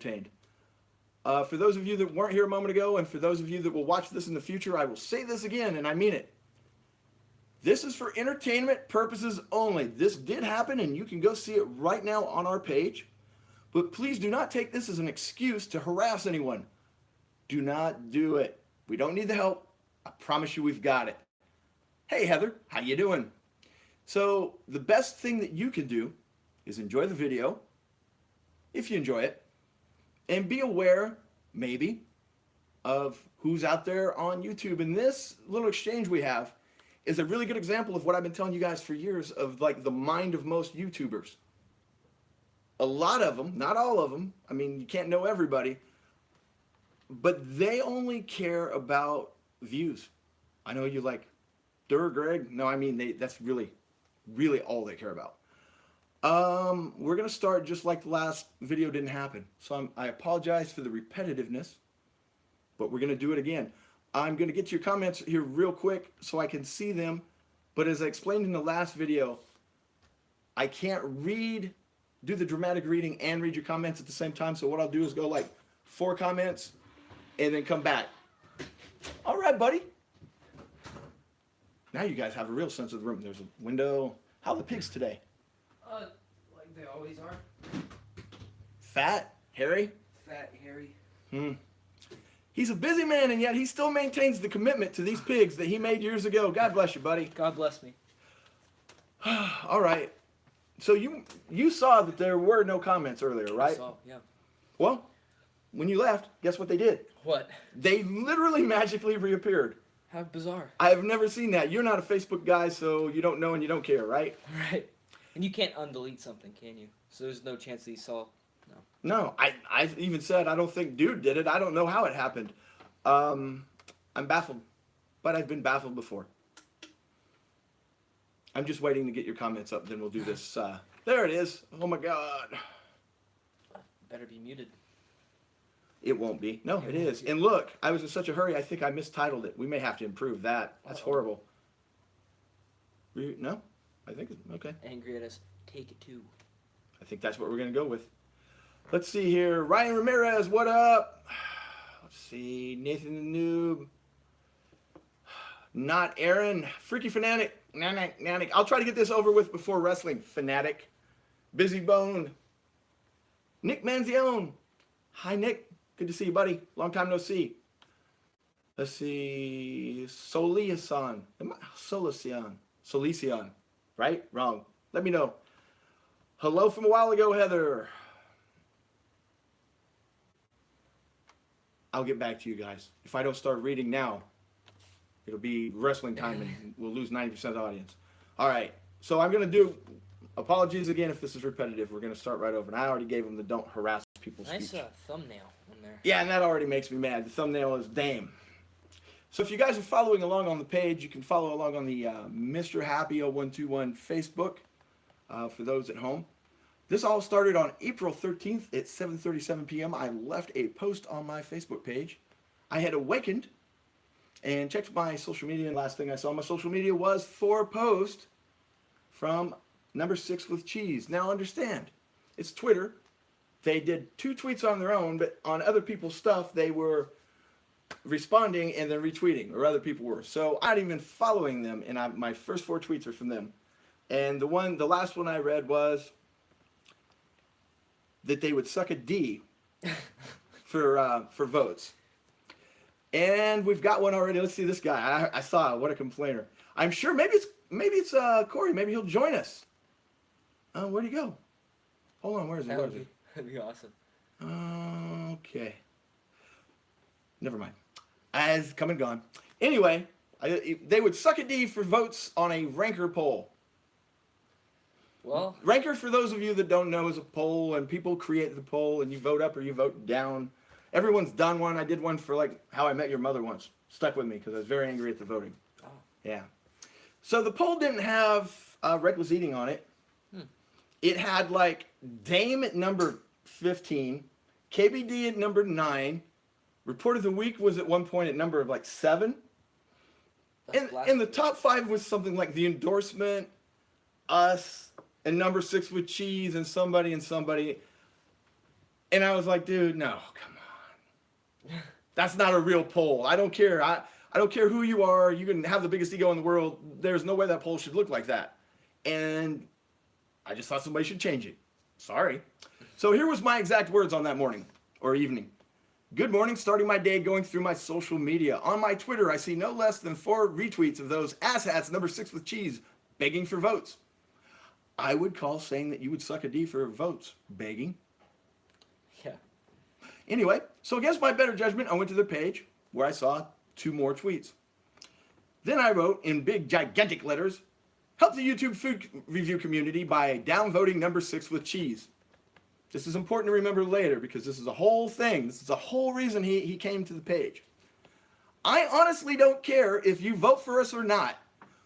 entertained. For those of you that weren't here a moment ago, and for those of you that will watch this in the future, I will say this again, and I mean it. This is for entertainment purposes only. This did happen, and you can go see it right now on our page. But please do not take this as an excuse to harass anyone. Do not do it. We don't need the help. I promise you we've got it. Hey, Heather, how you doing? So the best thing that you can do is enjoy the video, if you enjoy it, and be aware, maybe, of who's out there on YouTube. And this little exchange we have is a really good example of what I've been telling you guys for years of like the mind of most YouTubers. A lot of them, not all of them, I mean, you can't know everybody, but they only care about views. I know you like, Greg. No, I mean, that's really all they care about. We're going to start just like the last video didn't happen. So I apologize for the repetitiveness, but we're going to do it again. I'm going to get to your comments here real quick so I can see them. But as I explained in the last video, I can't do the dramatic reading and read your comments at the same time. So what I'll do is go like 4 comments and then come back. All right, buddy. Now you guys have a real sense of the room. There's a window. How are the pigs today? Like they always are. Fat? Hairy? Fat, hairy. He's a busy man, and yet he still maintains the commitment to these pigs that he made years ago. God bless you, buddy. God bless me. All right. So you saw that there were no comments earlier, right? I saw, yeah. Well, when you left, guess what they did? What? They literally magically reappeared. How bizarre. I've never seen that. You're not a Facebook guy, so you don't know and you don't care, right? Right. And you can't undelete something, can you? So there's no chance that he saw. No, I even said I don't think dude did it. I don't know how it happened. I'm baffled, but I've been baffled before. I'm just waiting to get your comments up, then we'll do this. There it is. Oh my God. Better be muted. It won't be. No, it is. And look, I was in such a hurry, I think I mistitled it. We may have to improve that. That's horrible. No? I think it's okay. Angry at us. Take it too. I think that's what we're going to go with. Let's see here. Ryan Ramirez, what up? Let's see. Nathan the Noob. Not Aaron. Freaky Fanatic. Nanic. I'll try to get this over with before wrestling. Fanatic. Busy Bone. Nick Manzione. Hi, Nick. Good to see you, buddy. Long time no see. Let's see. Solicion. Solicion. Right? Wrong. Let me know. Hello from a while ago, Heather. I'll get back to you guys. If I don't start reading now, it'll be wrestling time and we'll lose 90% of the audience. All right. So I'm going to do, apologies again if this is repetitive. We're going to start right over. And I already gave them the don't harass people speech. Nice thumbnail in there. Yeah, and that already makes me mad. The thumbnail is damn. So if you guys are following along on the page, you can follow along on the Mr. Happy 0121 Facebook for those at home. This all started on April 13th at 7:37 p.m. I left a post on my Facebook page. I had awakened and checked my social media, and last thing I saw on my social media was 4 posts from number 6 with cheese. Now understand, it's Twitter. They did 2 tweets on their own, but on other people's stuff, they were responding and then retweeting, or other people were. So I'm not even following them, and my first 4 tweets are from them. And the last one I read was that they would suck a D for votes. And we've got one already. Let's see this guy. I saw it. What a complainer. I'm sure maybe it's Corey. Maybe he'll join us. Where'd he go? Hold on. Where is he? That'd be awesome. Okay. Never mind. As come and gone. Anyway, they would suck a D for votes on a ranker poll. Well, ranker, for those of you that don't know, is a poll, and people create the poll, and you vote up or you vote down. Everyone's done one. I did one for like How I Met Your Mother once. Stuck with me because I was very angry at the voting. Oh. Yeah. So the poll didn't have reckless eating on it. It had like Dame at number 15, KBD at number 9. Report of the Week was at one point at number of like 7. And the top 5 was something like The Endorsement, Us, and number 6 with cheese, and somebody and somebody. And I was like, dude, no, come on. That's not a real poll. I don't care. I don't care who you are. You can have the biggest ego in the world. There's no way that poll should look like that. And I just thought somebody should change it. Sorry. So here was my exact words on that morning or evening. Good morning, starting my day going through my social media. On my Twitter, I see no less than 4 retweets of those asshats number 6 with cheese begging for votes. I would call saying that you would suck a D for votes. Begging. Yeah. Anyway, so against my better judgment, I went to their page where I saw 2 more tweets. Then I wrote in big, gigantic letters, help the YouTube food review community by downvoting number 6 with cheese. This is important to remember later because this is a whole thing. This is the whole reason he came to the page. I honestly don't care if you vote for us or not,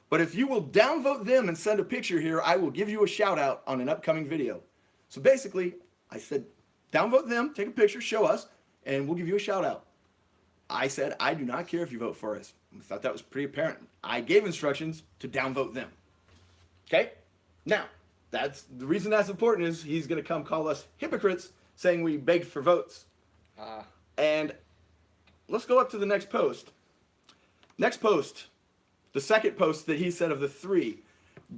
but if you will downvote them and send a picture here, I will give you a shout out on an upcoming video. So basically, I said, downvote them, take a picture, show us, and we'll give you a shout out. I said, I do not care if you vote for us. I thought that was pretty apparent. I gave instructions to downvote them. Okay? Now, that's the reason that's important is he's going to come call us hypocrites saying we begged for votes. And let's go up to the next post. Next post, the second post that he said of the 3.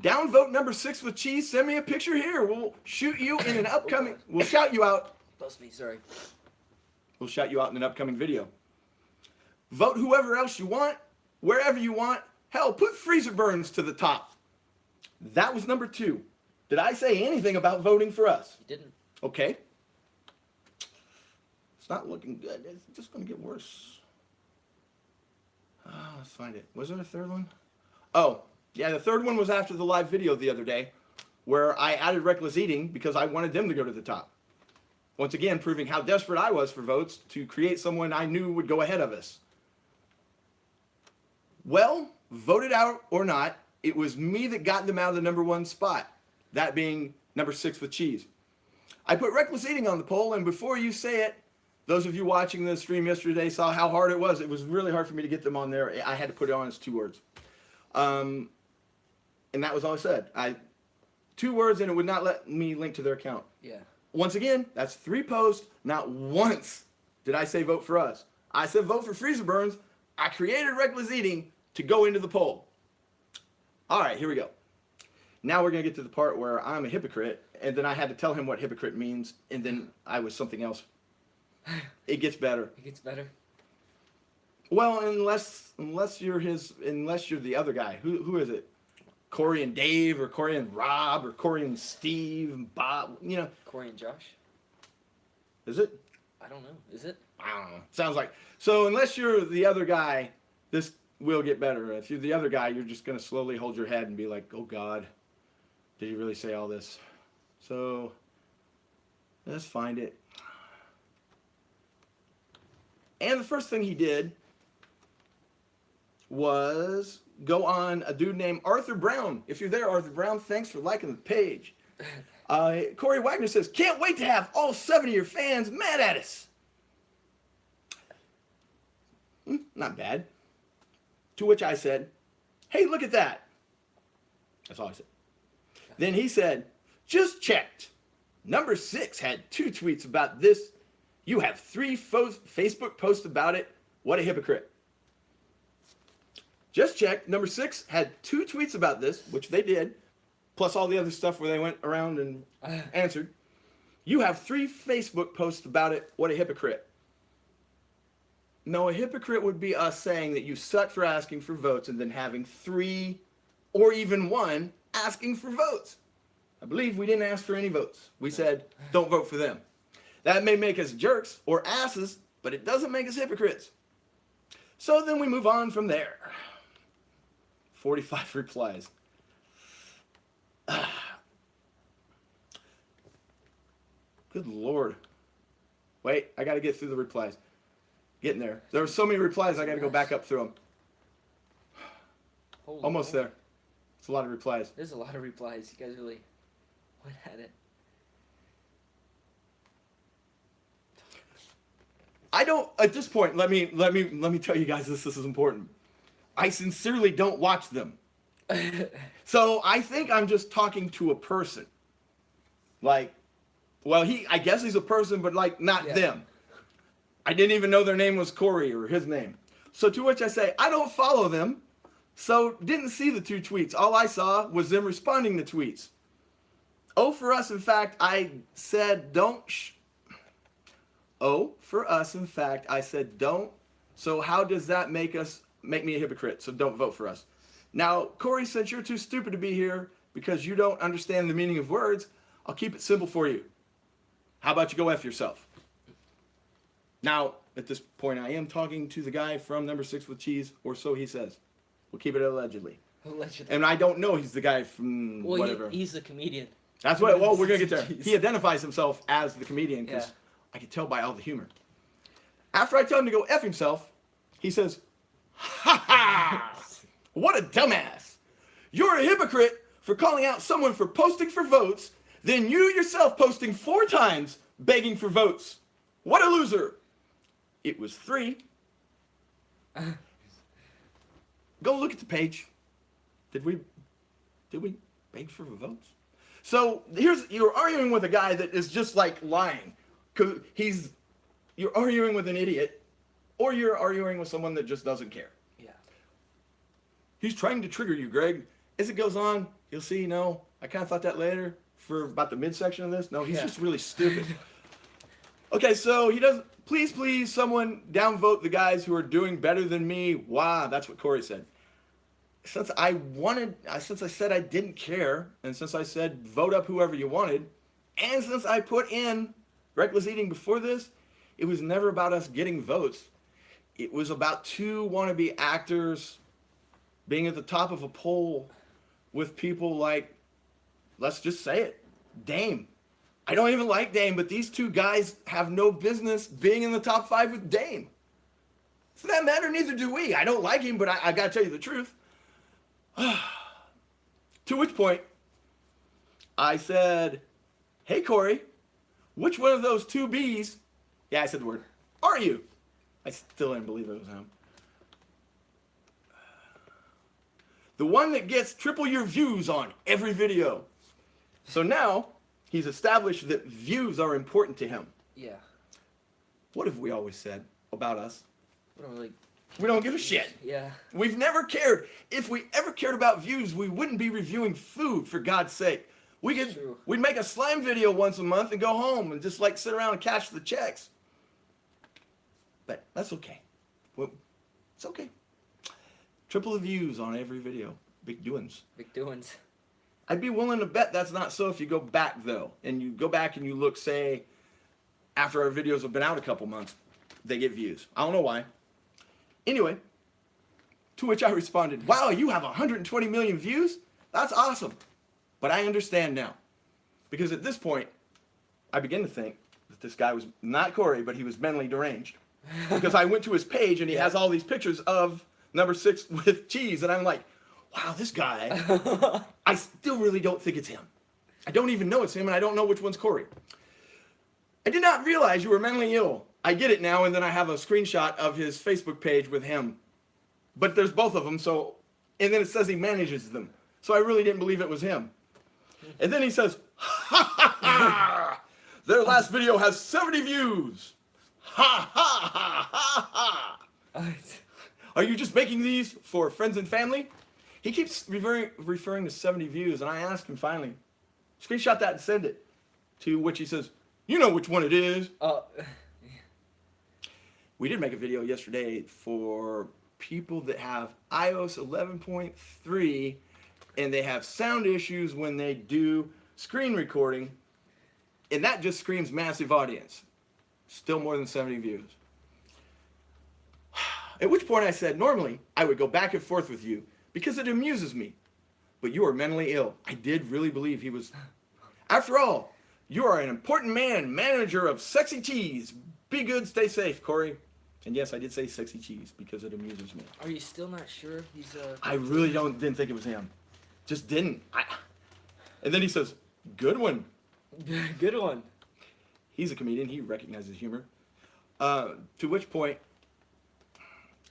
Downvote number 6 with cheese. Send me a picture here. We'll shoot you in an upcoming... We'll shout you out. Bless me, sorry. We'll shout you out in an upcoming video. Vote whoever else you want, wherever you want. Hell, put freezer burns to the top. That was number 2. Did I say anything about voting for us? You didn't. Okay. It's not looking good. It's just going to get worse. Let's find it. Was there a third one? Oh, yeah, the third one was after the live video the other day where I added reckless eating because I wanted them to go to the top. Once again, proving how desperate I was for votes to create someone I knew would go ahead of us. Well, voted out or not, it was me that got them out of the number 1 spot. That being number 6 with cheese. I put reckless eating on the poll, and before you say it, those of you watching the stream yesterday saw how hard it was. It was really hard for me to get them on there. I had to put it on as 2 words. And that was all I said. 2 words, and it would not let me link to their account. Yeah. Once again, that's 3 posts. Not once did I say vote for us. I said vote for freezer burns. I created reckless eating to go into the poll. All right, here we go. Now we're going to get to the part where I'm a hypocrite, and then I had to tell him what hypocrite means, and then I was something else. It gets better. It gets better. Well, unless you're the other guy. Who is it? Corey and Dave, or Corey and Rob, or Corey and Steve and Bob, you know. Corey and Josh? Is it? I don't know. Is it? I don't know. Sounds like. So unless you're the other guy, this will get better. If you're the other guy, you're just going to slowly hold your head and be like, oh God, did he really say all this? So let's find it. And the first thing he did was go on a dude named Arthur Brown. If you're there, Arthur Brown, thanks for liking the page. Corey Wagner says, can't wait to have all 7 of your fans mad at us. Not bad. To which I said, hey, look at that. That's all I said. Then he said, just checked. Number 6 had 2 tweets about this. You have 3 Facebook posts about it. What a hypocrite. Just checked. Number 6 had 2 tweets about this, which they did, plus all the other stuff where they went around and answered. You have 3 Facebook posts about it. What a hypocrite. No, a hypocrite would be us saying that you suck for asking for votes and then having 3 or even 1 asking for votes. I believe we didn't ask for any votes. We said, don't vote for them. That may make us jerks or asses, but it doesn't make us hypocrites. So then we move on from there. 45 replies. Good Lord. Wait, I got to get through the replies. Getting there. There were so many replies, I got to go back up through them. Almost there. It's a lot of replies. There's a lot of replies. You guys really went at it. I don't, at this point, let me tell you guys this is important. I sincerely don't watch them. So I think I'm just talking to a person. Like Well, I guess he's a person, but like not Yeah. them. I didn't even know their name was Corey or his name. So to which I say, I don't follow them, so didn't see the 2 tweets. All I saw was them responding to tweets. Oh, for us, in fact, I said don't. Oh, for us, in fact, I said don't. So how does that make me a hypocrite? So don't vote for us. Now, Corey, since you're too stupid to be here because you don't understand the meaning of words, I'll keep it simple for you. How about you go F yourself? Now, at this point, I am talking to the guy from number 6 with cheese, or so he says. We'll keep it allegedly. Allegedly. And I don't know he's the guy from whatever. He's a comedian. That's what, well, we're going to get there. Jeez. He identifies himself as the comedian because I can tell by all the humor. After I tell him to go F himself, he says, ha ha! What a dumbass! You're a hypocrite for calling out someone for posting for votes, then you yourself posting 4 times begging for votes. What a loser! It was 3. Go look at the page. Did we beg for votes? So you're arguing with a guy that is just like lying. You're arguing with an idiot, or you're arguing with someone that just doesn't care. Yeah. He's trying to trigger you, Greg. As it goes on, you'll see, no, I kind of thought that later for about the midsection of this. No, he's just really stupid. Okay, so he does, please, someone downvote the guys who are doing better than me. Wow, that's what Corey said. Since I said I didn't care, and since I said vote up whoever you wanted, and since I put in reckless eating before this, it was never about us getting votes. It was about 2 wannabe actors being at the top of a poll with people like, let's just say it, Dame. I don't even like Dame, but these 2 guys have no business being in the top 5 with Dame. For that matter, neither do we. I don't like him, but I gotta tell you the truth. To which point, I said, hey, Corey, which one of those 2 B's, yeah, I said the word, are you? I still didn't believe it was him. The one that gets triple your views on every video. So now, he's established that views are important to him. Yeah. What have we always said about us? We don't give a shit. Yeah. We've never cared. If we ever cared about views, we wouldn't be reviewing food, for God's sake. We'd make a slime video once a month and go home and just like sit around and cash the checks. But that's okay. Well, it's okay. Triple the views on every video. Big doings. Big doings. I'd be willing to bet that's not so if you go back, though. And you go back and you look, say, after our videos have been out a couple months, they get views. I don't know why. Anyway, to which I responded, wow, you have 120 million views? That's awesome. But I understand now. Because at this point, I begin to think that this guy was not Corey, but he was mentally deranged. Because I went to his page and he has all these pictures of number 6 with cheese. And I'm like, wow, this guy, I still really don't think it's him. I don't even know it's him, and I don't know which one's Corey. I did not realize you were mentally ill. I get it now, and then I have a screenshot of his Facebook page with him. But there's both of them, so, and then it says he manages them. So I really didn't believe it was him. And then he says, ha ha ha! Their last video has 70 views. Ha ha ha ha ha! Are you just making these for friends and family? He keeps referring to 70 views, and I asked him finally, screenshot that and send it. To which he says, you know which one it is. We did make a video yesterday for people that have iOS 11.3 and they have sound issues when they do screen recording, and that just screams massive audience. Still more than 70 views. At which point I said, normally I would go back and forth with you because it amuses me, but you are mentally ill. I did really believe he was. After all, you are an important man, manager of Sexy Cheese. Be good, stay safe, Corey. And yes, I did say Sexy Cheese because it amuses me. Are you still not sure he's I really didn't think it was him. Just didn't. And then he says, good one. Good one. He's a comedian. He recognizes humor. To which point,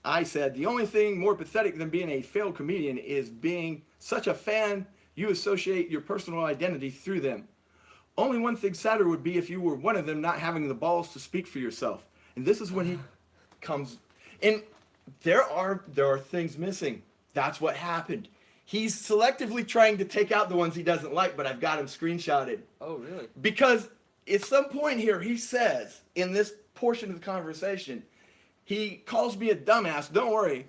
I said, the only thing more pathetic than being a failed comedian is being such a fan you associate your personal identity through them. Only one thing sadder would be if you were one of them not having the balls to speak for yourself. And this is when he comes, and there are things missing. That's what happened. He's selectively trying to take out the ones he doesn't like, but I've got him screenshotted. Oh, really? Because at some point here, he says, in this portion of the conversation, he calls me a dumbass. Don't worry.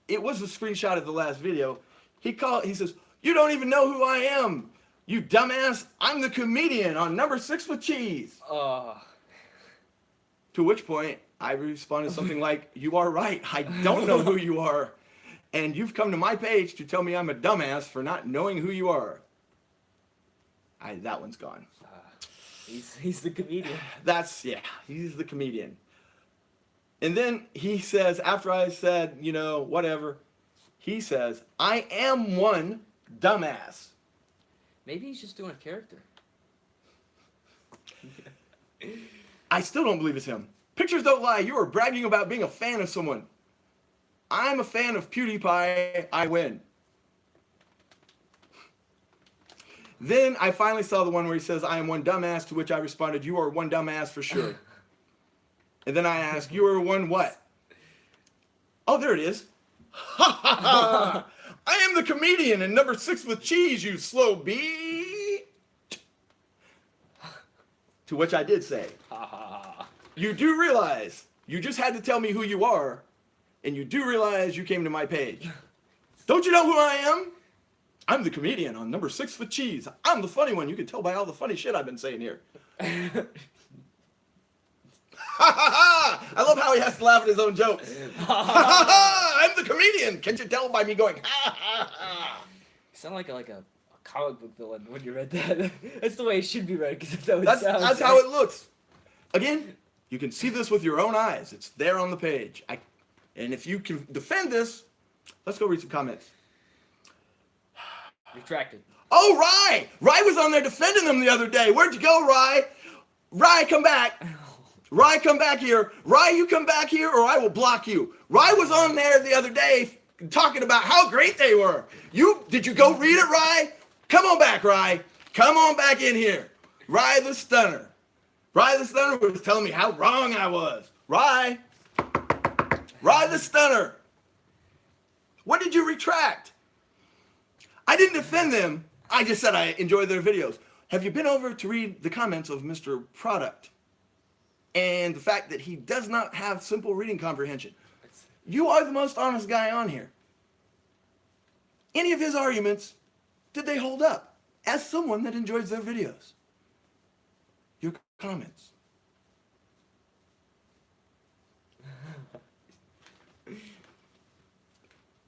It was a screenshot of the last video. He says, "You don't even know who I am. You dumbass. I'm the comedian on Number 6 with Cheese." To which point, I responded something like, "You are right. I don't know who you are. And you've come to my page to tell me I'm a dumbass for not knowing who you are." That one's gone. He's the comedian. He's the comedian. And then he says, after I said, whatever, he says, "I am one dumbass." Maybe he's just doing a character. I still don't believe it's him. Pictures don't lie. You are bragging about being a fan of someone. I'm a fan of PewDiePie. I win. Then I finally saw the one where he says, "I am one dumbass," to which I responded, "You are one dumbass for sure." And then I asked, "You are one what?" Oh, there it is. Ha ha ha! I am the comedian in Number 6 with Cheese, you slow beat. To which I did say, "You do realize you just had to tell me who you are, and you do realize you came to my page. Don't you know who I am? I'm the comedian on Number 6 with Cheese. I'm the funny one. You can tell by all the funny shit I've been saying here." I love how he has to laugh at his own jokes. I'm the comedian. Can't you tell by me going, ha ha ha? You sound like a comic book villain when you read that. That's the way it should be read, because that's how it sounds. That's how it looks. Again, you can see this with your own eyes. It's there on the page. And if you can defend this, let's go read some comments. Retracted. Oh, Rye! Rye was on there defending them the other day. Where'd you go, Rye? Rye, come back. Rye, come back here. Rye, you come back here or I will block you. Rye was on there the other day talking about how great they were. Did you go read it, Rye? Come on back, Rye. Come on back in here. Rye the Stunner. Rye the Stunner was telling me how wrong I was. Rye the Stunner. What did you retract? I didn't defend them. I just said I enjoy their videos. Have you been over to read the comments of Mr. Product? And the fact that he does not have simple reading comprehension. You are the most honest guy on here. Any of his arguments, did they hold up? As someone that enjoys their videos. Your comments.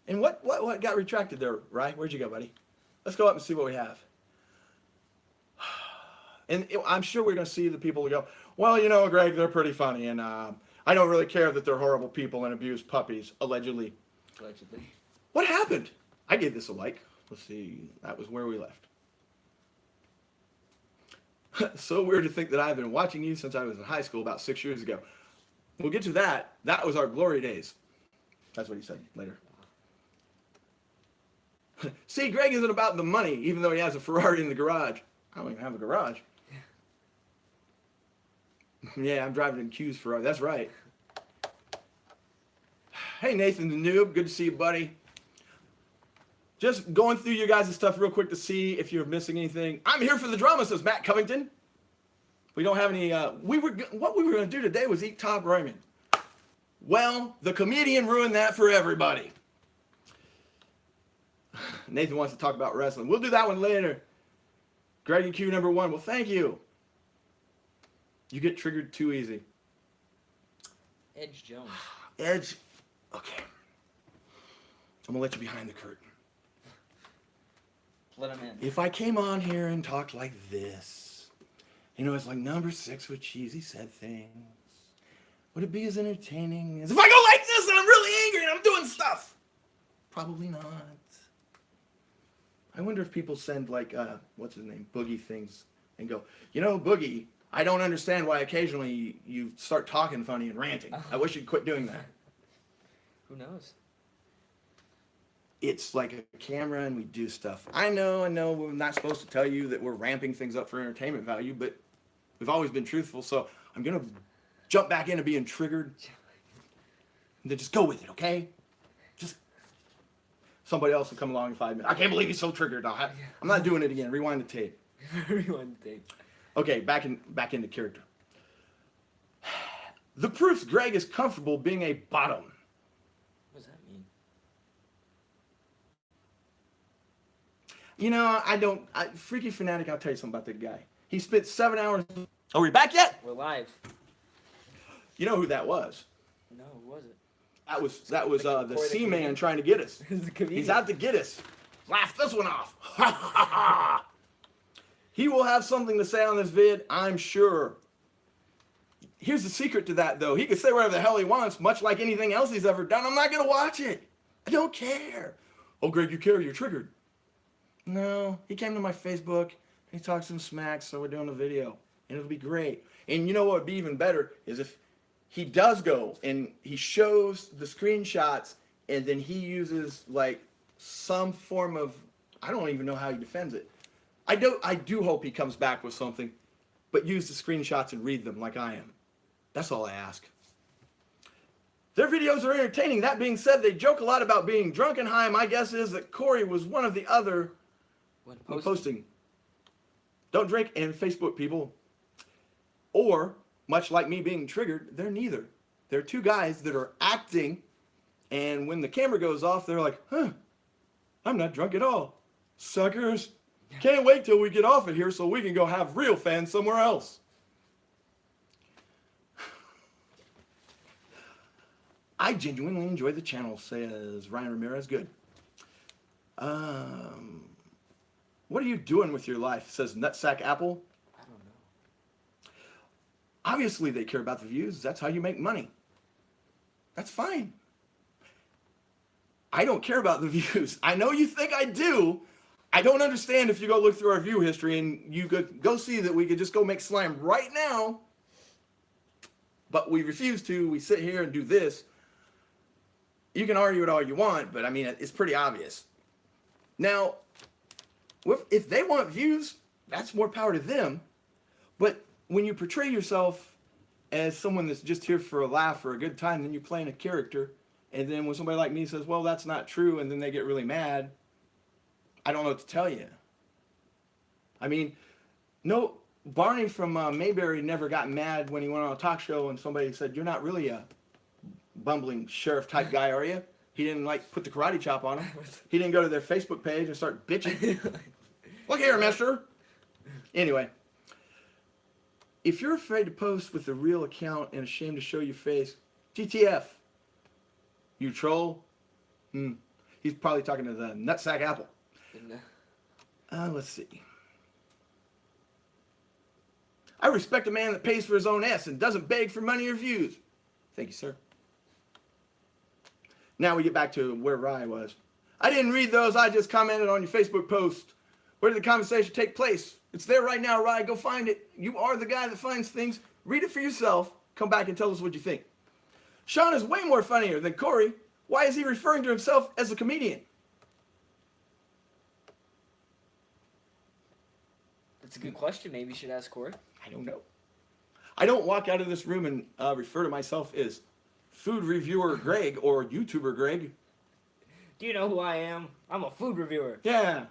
And what got retracted there, Rye? Where'd you go, buddy? Let's go up and see what we have. And I'm sure we're going to see the people who go, "Well, Greg, they're pretty funny, and I don't really care that they're horrible people and abuse puppies," allegedly. Allegedly. What happened? I gave this a like. Let's see. That was where we left. So weird to think that I've been watching you since I was in high school about 6 years ago. We'll get to that. That was our glory days. That's what he said later. See, Greg isn't about the money, even though he has a Ferrari in the garage. I don't even have a garage. Yeah, I'm driving in Q's Ferrari. That's right. Hey, Nathan the Noob. Good to see you, buddy. Just going through your guys' stuff real quick to see if you're missing anything. I'm here for the drama, says Matt Covington. We don't have any... what we were going to do today was eat top ramen. Well, the comedian ruined that for everybody. Nathan wants to talk about wrestling. We'll do that one later. Greg and Q number 1. Well, thank you. You get triggered too easy. Edge Jones. Edge. Okay. I'm going to let you behind the curtain. Let him in. If I came on here and talked like this, it's like Number 6 with Cheese, he said things. Would it be as entertaining as if I go like this and I'm really angry and I'm doing stuff? Probably not. I wonder if people send like, what's his name, Boogie things and go, Boogie, I don't understand why occasionally you start talking funny and ranting. I wish you'd quit doing that. Who knows? it's like a camera and we do stuff. I know, we're not supposed to tell you that we're ramping things up for entertainment value, but we've always been truthful, so I'm going to jump back into being triggered. And then just go with it, okay? Just somebody else will come along in 5 minutes. I can't believe he's so triggered. I'm not doing it again. Rewind the tape. Rewind the tape. Okay, back into character. The proofs Greg is comfortable being a bottom. What does that mean? You know, Freaky Fanatic, I'll tell you something about that guy. He spent 7 hours. Are we back yet? We're live. You know who that was? No, who was it? That was the C-Man trying to get us. He's out to get us. Laugh this one off. He will have something to say on this vid, I'm sure. Here's the secret to that, though. He can say whatever the hell he wants, much like anything else he's ever done. I'm not going to watch it. I don't care. Oh, Greg, you care. You're triggered. No, he came to my Facebook. He talked some smack, so we're doing a video. And it'll be great. And you know what would be even better is if he does go and he shows the screenshots and then he uses like some form of, I don't even know how he defends it. I do hope he comes back with something, but use the screenshots and read them like I am. That's all I ask. Their videos are entertaining. That being said, they joke a lot about being drunk and high. My guess is that Corey was one of the other when posting. Don't drink and Facebook people. Or, much like me being triggered, they're neither. They're two guys that are acting, and when the camera goes off, they're like, huh, I'm not drunk at all. Suckers. Can't wait till we get off of here so we can go have real fans somewhere else. I genuinely enjoy the channel, says Ryan Ramirez. Good. What are you doing with your life, says Nutsack Apple. I don't know. Obviously they care about the views. That's how you make money. That's fine. I don't care about the views. I know you think I do. I don't understand if you go look through our view history and you could go see that we could just go make slime right now. But we refuse to. We sit here and do this. You can argue it all you want, but I mean, it's pretty obvious. Now, if they want views, that's more power to them. But when you portray yourself as someone that's just here for a laugh or a good time, then you're playing a character. And then when somebody like me says, well, that's not true, and then they get really mad, I don't know what to tell you. I mean, no, Barney from Mayberry never got mad when he went on a talk show and somebody said, you're not really a bumbling sheriff type guy, are you? He didn't like put the karate chop on him. He didn't go to their Facebook page and start bitching. Look here, mister. Anyway, if you're afraid to post with a real account and ashamed to show your face, GTF. You troll? He's probably talking to the Nutsack Apple. Let's see. I respect a man that pays for his own ass and doesn't beg for money or views. Thank you, sir. Now we get back to where Rye was. I didn't read those. I just commented on your Facebook post. Where did the conversation take place? It's there right now, Rye. Go find it. You are the guy that finds things. Read it for yourself. Come back and tell us what you think. Sean is way more funnier than Corey. Why is he referring to himself as a comedian? That's a good question. Maybe you should ask Corey. I don't know. I don't walk out of this room and refer to myself as food reviewer Greg or YouTuber Greg. Do you know who I am? I'm a food reviewer. Yeah.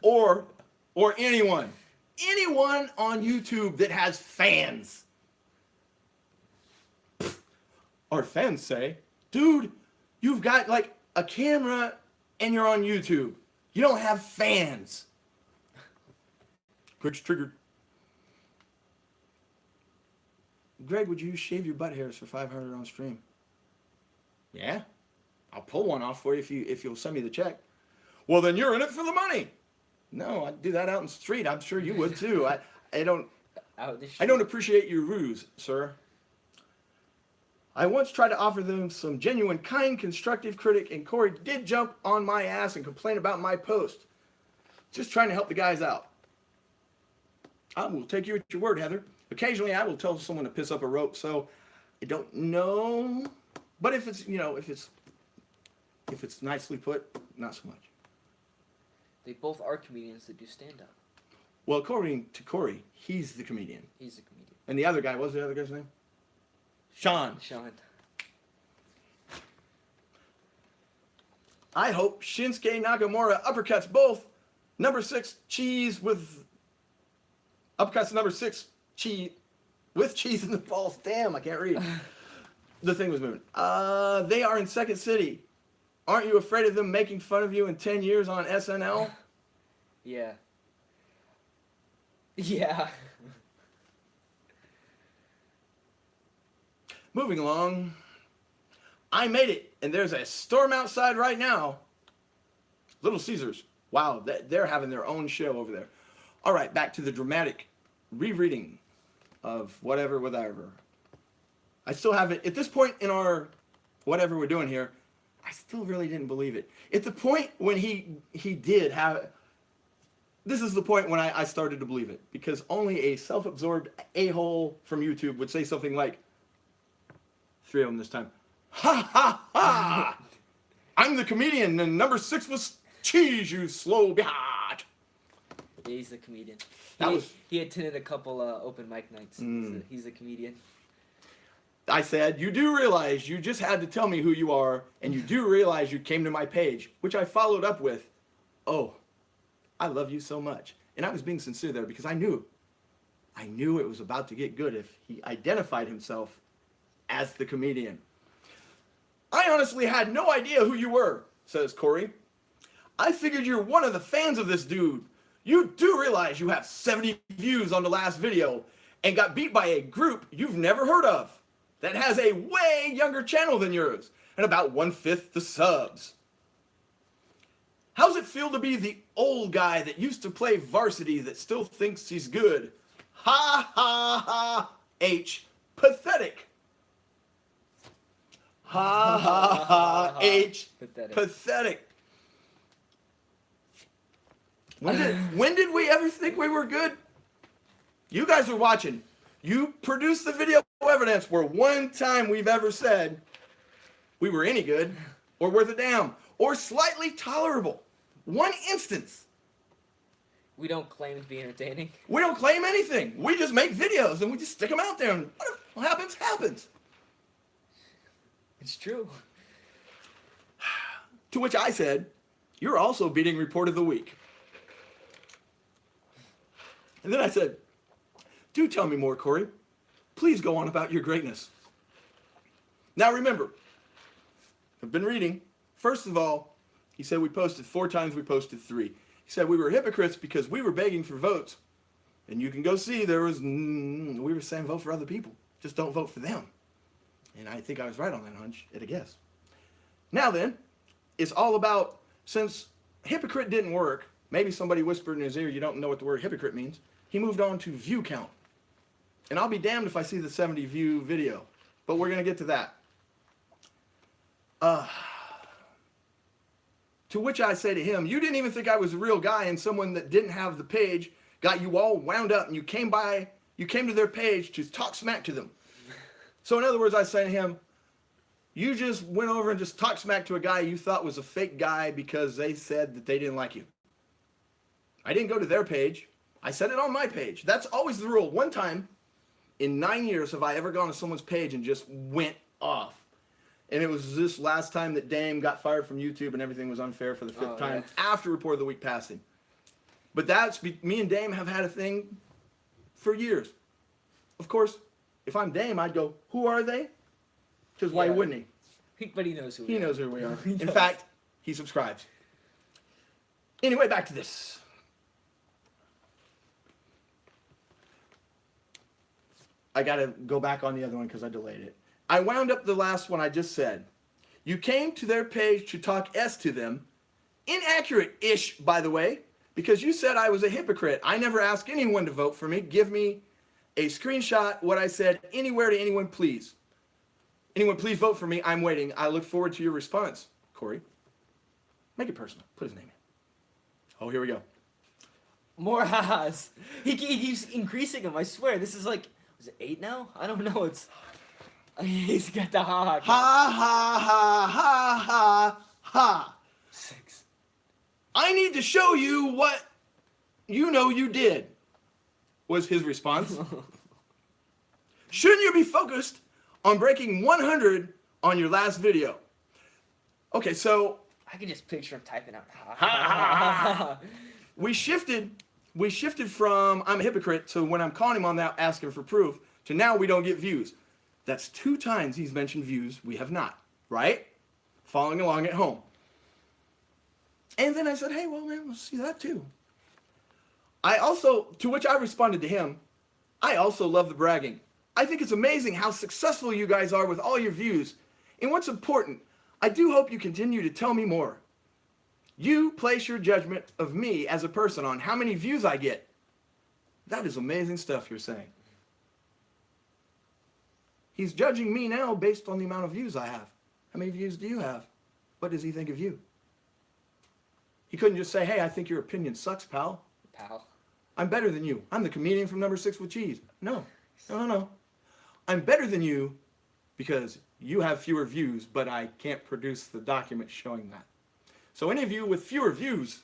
or anyone. Anyone on YouTube that has fans. Our fans say, dude, you've got like a camera and you're on YouTube. You don't have fans. Greg's triggered. Greg, would you shave your butt hairs for 500 on stream? Yeah, I'll pull one off for you if you'll send me the check. Well, then you're in it for the money. No, I'd do that out in the street. I'm sure you would too. I don't appreciate your ruse, sir. I once tried to offer them some genuine, kind, constructive critic, and Corey did jump on my ass and complain about my post. Just trying to help the guys out. I will take you at your word, Heather. Occasionally, I will tell someone to piss up a rope, so I don't know. But if it's, if it's If it's nicely put, not so much. They both are comedians that do stand-up. Well, according to Corey, he's the comedian. He's a comedian. And the other guy, what was the other guy's name? Sean. Sean. I hope Shinsuke Nakamura uppercuts both number 6 cheese with... Uppercuts number 6 cheese with cheese in the balls. Damn, I can't read. The thing was moving. They are in Second City. Aren't you afraid of them making fun of you in 10 years on SNL? Yeah. Yeah. Moving along. I made it, and there's a storm outside right now. Little Caesars. Wow, they're having their own show over there. All right, back to the dramatic rereading of whatever. I still haven't, at this point in our whatever we're doing here, I still really didn't believe it. At the point when he did have, this is the point when I started to believe it. Because only a self-absorbed a-hole from YouTube would say something like, 3 of them this time, ha ha ha! I'm the comedian and number 6 was cheese, you slow behind. Yeah, he's the comedian. He attended a couple open mic nights. He's a comedian. I said, you do realize you just had to tell me who you are, and you do realize you came to my page, which I followed up with, oh, I love you so much. And I was being sincere there because I knew it was about to get good if he identified himself as the comedian. I honestly had no idea who you were, says Corey. I figured you're one of the fans of this dude. You do realize you have 70 views on the last video and got beat by a group you've never heard of that has a way younger channel than yours and about 1/5 the subs. How's it feel to be the old guy that used to play varsity that still thinks he's good? Ha ha ha H. Pathetic. Ha ha ha H. Pathetic. When did we ever think we were good? You guys are watching. You produced the video evidence where one time we've ever said we were any good or worth a damn or slightly tolerable. One instance. We don't claim to be entertaining. We don't claim anything. We just make videos and we just stick them out there and what happens, happens. It's true. To which I said, you're also beating Report of the Week. And then I said, do tell me more, Corey. Please go on about your greatness. Now remember, I've been reading. First of all, he said we posted 4 times, we posted 3. He said we were hypocrites because we were begging for votes. And you can go see we were saying vote for other people. Just don't vote for them. And I think I was right on that hunch at a guess. Now then, it's all about, since hypocrite didn't work, maybe somebody whispered in his ear, you don't know what the word hypocrite means. He moved on to view count. And I'll be damned if I see the 70 view video. But we're going to get to that. To which I say to him, you didn't even think I was a real guy, and someone that didn't have the page got you all wound up, and you came to their page to talk smack to them. So in other words, I say to him, you just went over and just talked smack to a guy you thought was a fake guy because they said that they didn't like you. I didn't go to their page. I said it on my page. That's always the rule. One time in 9 years have I ever gone to someone's page and just went off. And it was this last time that Dame got fired from YouTube and everything was unfair for the 5th time after Report of the Week passing. But me and Dame have had a thing for years. Of course, if I'm Dame, I'd go, who are they? Because why wouldn't he? But he knows who we are. He knows who we are. In fact, he subscribes. Anyway, back to this. I got to go back on the other one because I delayed it. I wound up the last one I just said. You came to their page to talk S to them. Inaccurate-ish, by the way, because you said I was a hypocrite. I never asked anyone to vote for me. Give me a screenshot what I said anywhere to anyone, please. Anyone, please vote for me. I'm waiting. I look forward to your response, Corey. Make it personal. Put his name in. Oh, here we go. More ha-has. He keeps increasing them, I swear. This is like, is it 8 now? I don't know. He's got the ha-ha. Ha, ha, ha, ha, ha, ha. 6. I need to show you what you know you did, was his response. Shouldn't you be focused on breaking 100 on your last video? Okay, so I can just picture him typing out. we shifted from I'm a hypocrite to when I'm calling him on that, asking for proof, to now we don't get views. That's 2 times he's mentioned views we have not, right? Following along at home. And then I said, hey, well, man, we'll see that too. To which I responded to him, I also love the bragging. I think it's amazing how successful you guys are with all your views. And what's important, I do hope you continue to tell me more. You place your judgment of me as a person on how many views I get. That is amazing stuff you're saying. He's judging me now based on the amount of views I have. How many views do you have? What does he think of you? He couldn't just say, hey, I think your opinion sucks, pal. Pal. I'm better than you. I'm the comedian from Number 6 with cheese. No. I'm better than you because you have fewer views, but I can't produce the document showing that. So any of you with fewer views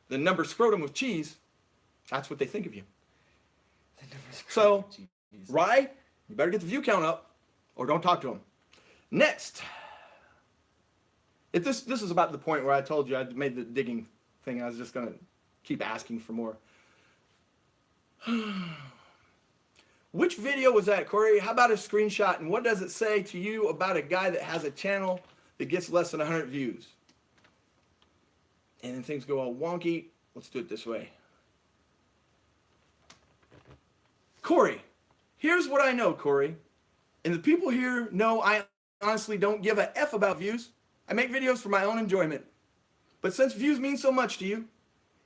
than Number Scrotum with cheese, that's what they think of you. So, Rye, you better get the view count up or don't talk to him. Next. This is about the point where I told you I made the digging thing. I was just going to keep asking for more. Which video was that, Corey? How about a screenshot? And what does it say to you about a guy that has a channel that gets less than 100 views? And then things go all wonky. Let's do it this way. Corey, here's what I know, Corey. And the people here know I honestly don't give a F about views. I make videos for my own enjoyment. But since views mean so much to you,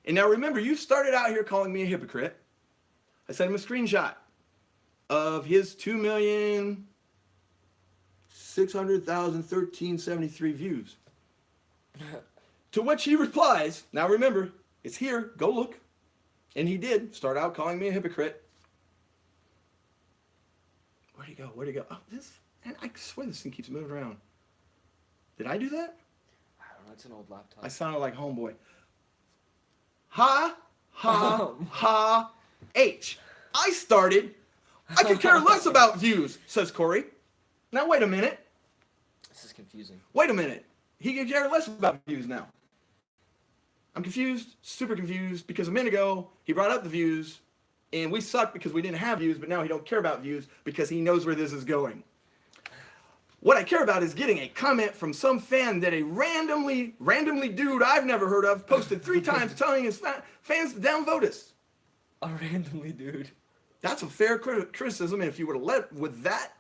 and now remember, you started out here calling me a hypocrite. I sent him a screenshot of his 2,600,1373 views. To which he replies, now remember, it's here, go look. And he did start out calling me a hypocrite. Where'd he go? Oh, and I swear this thing keeps moving around. Did I do that? I don't know, it's an old laptop. I sounded like Homeboy. H. I started. I could care less about views, says Corey. Now, wait a minute. This is confusing. Wait a minute. He could care less about views now. I'm confused, super confused, because a minute ago, he brought up the views, and we sucked because we didn't have views, but now he don't care about views because he knows where this is going. What I care about is getting a comment from some fan that a randomly dude I've never heard of posted 3 times telling his fans to downvote us. A randomly dude. That's a fair criticism, and if you would have led with that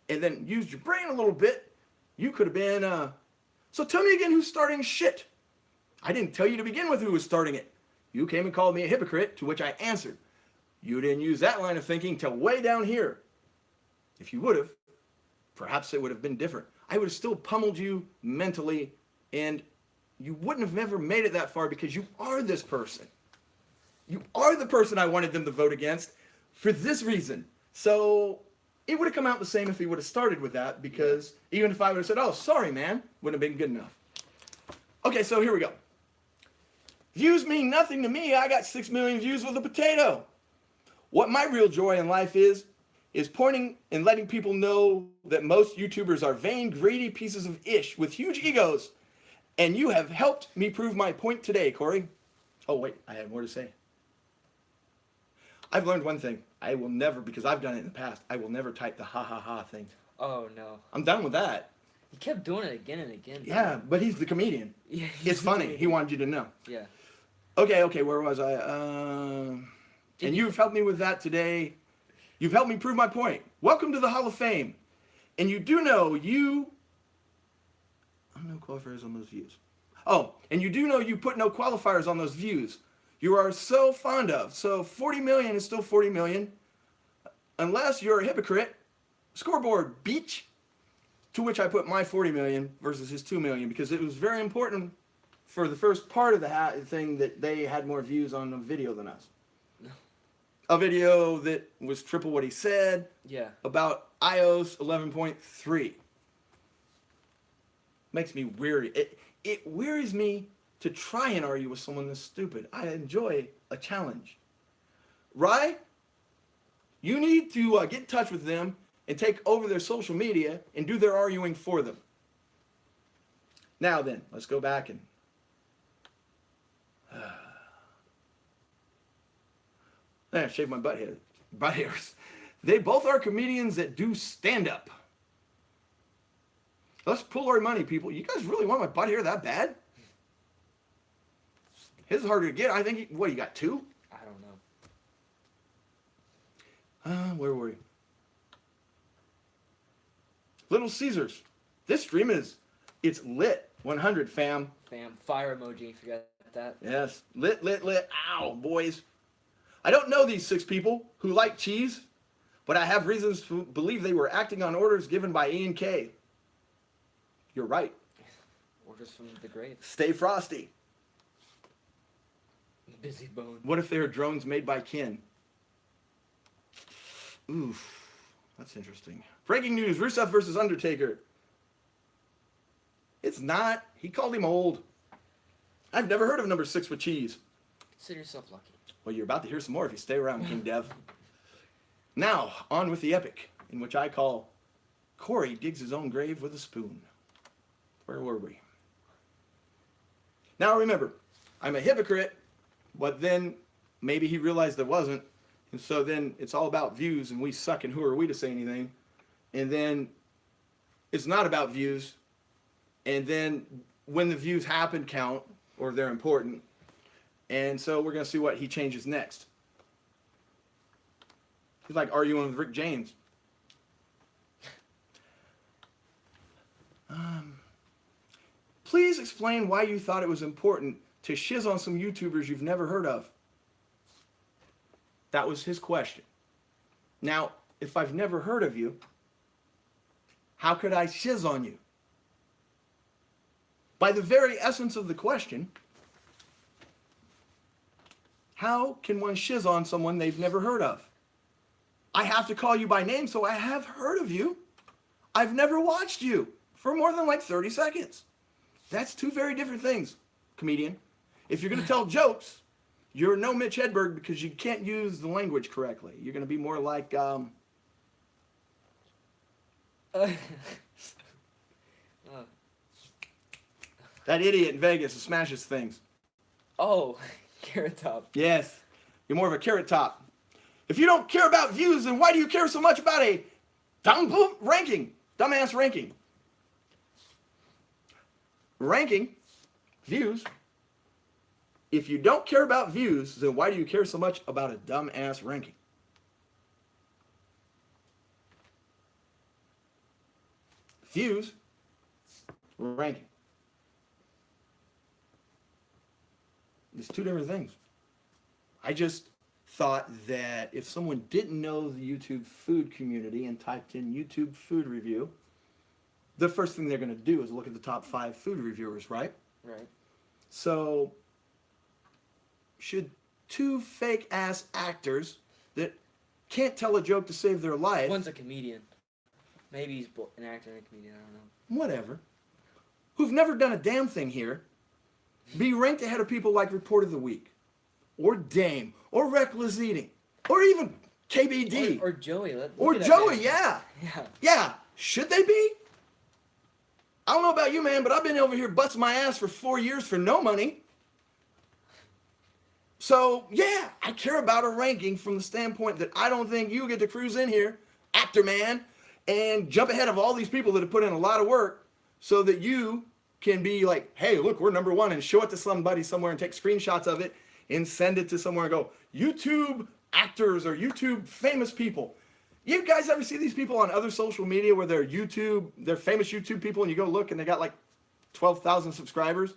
and then used your brain a little bit, you could have been, So tell me again who's starting shit. I didn't tell you to begin with who was starting it. You came and called me a hypocrite, to which I answered. You didn't use that line of thinking till way down here. If you would have, perhaps it would have been different. I would have still pummeled you mentally, and you wouldn't have ever made it that far because you are this person. You are the person I wanted them to vote against for this reason. So it would have come out the same if he would have started with that, because even if I would have said, oh, sorry, man, wouldn't have been good enough. Okay, so here we go. Views mean nothing to me. I got 6 million views with a potato. What my real joy in life is pointing and letting people know that most YouTubers are vain, greedy pieces of ish with huge egos. And you have helped me prove my point today, Corey. Oh, wait, I have more to say. I've learned one thing. I will never, because I've done it in the past, I will never type the ha ha ha thing. Oh, no. I'm done with that. He kept doing it again and again. Yeah, but he's the comedian. Yeah, it's funny. He wanted you to know. Yeah. Okay, where was I? And you've helped me with that today. You've helped me prove my point. Welcome to the Hall of Fame. And you do know no qualifiers on those views. Oh, and you do know you put no qualifiers on those views. You are so fond of. So 40 million is still 40 million. Unless you're a hypocrite. Scoreboard, beach. To which I put my 40 million versus his 2 million, because it was very important for the first part of the thing that they had more views on the video than us. A video that was triple what he said. Yeah. About iOS 11.3. Makes me weary. it wearies me to try and argue with someone this stupid. I enjoy a challenge. Rye, you need to get in touch with them and take over their social media and do their arguing for them. Now then, let's go back and... I shaved my butt hairs. They both are comedians that do stand-up. Let's pool our money, people. You guys really want my butt hair that bad? His is harder to get. I think, what, you got 2? I don't know. Where were we? Little Caesars. This stream it's lit. 100, fam. Fire emoji, forget that. Yes. Lit. Ow, boys. I don't know these 6 people who like cheese, but I have reasons to believe they were acting on orders given by Ian K. You're right. Orders from the grave. Stay frosty. Busy bone. What if they are drones made by Ken? Oof. That's interesting. Breaking news. Rusev versus Undertaker. It's not. He called him old. I've never heard of number 6 with cheese. Consider yourself lucky. Well, you're about to hear some more if you stay around, King Dev. Now, on with the epic, in which I call Corey digs his own grave with a spoon. Where were we? Now remember, I'm a hypocrite, but then maybe he realized I wasn't. And so then it's all about views, and we suck, and who are we to say anything? And then it's not about views. And then when the views happen, count, or they're important. And so we're going to see what he changes next. He's like arguing with Rick James. Please explain why you thought it was important to shiz on some YouTubers you've never heard of. That was his question. Now, if I've never heard of you, how could I shiz on you? By the very essence of the question, how can one shiz on someone they've never heard of? I have to call you by name, so I have heard of you. I've never watched you for more than like 30 seconds. That's 2 very different things, comedian. If you're going to tell jokes, you're no Mitch Hedberg because you can't use the language correctly. You're going to be more like... that idiot in Vegas who smashes things. Oh, Carrot Top. Yes. You're more of a Carrot Top. If you don't care about views, then why do you care so much about a dumbass ranking? Ranking, views. If you don't care about views, then why do you care so much about a dumbass ranking? Views, ranking. It's 2 different things. I just thought that if someone didn't know the YouTube food community and typed in YouTube food review, the first thing they're going to do is look at the top 5 food reviewers, right? Right. So, should 2 fake-ass actors that can't tell a joke to save their life... One's a comedian. Maybe he's an actor and a comedian, I don't know. Whatever. Who've never done a damn thing here, be ranked ahead of people like Report of the Week, or Dame, or Reckless Eating, or even KBD. Or Joey. Or Joey, yeah. Yeah. Should they be? I don't know about you, man, but I've been over here busting my ass for 4 years for no money. So, yeah, I care about a ranking from the standpoint that I don't think you get to cruise in here, actor man, and jump ahead of all these people that have put in a lot of work so that you can be like, hey, look, we're number 1, and show it to somebody somewhere and take screenshots of it and send it to somewhere and go, YouTube actors or YouTube famous people. You guys ever see these people on other social media where they're famous YouTube people, and you go look and they got like 12,000 subscribers?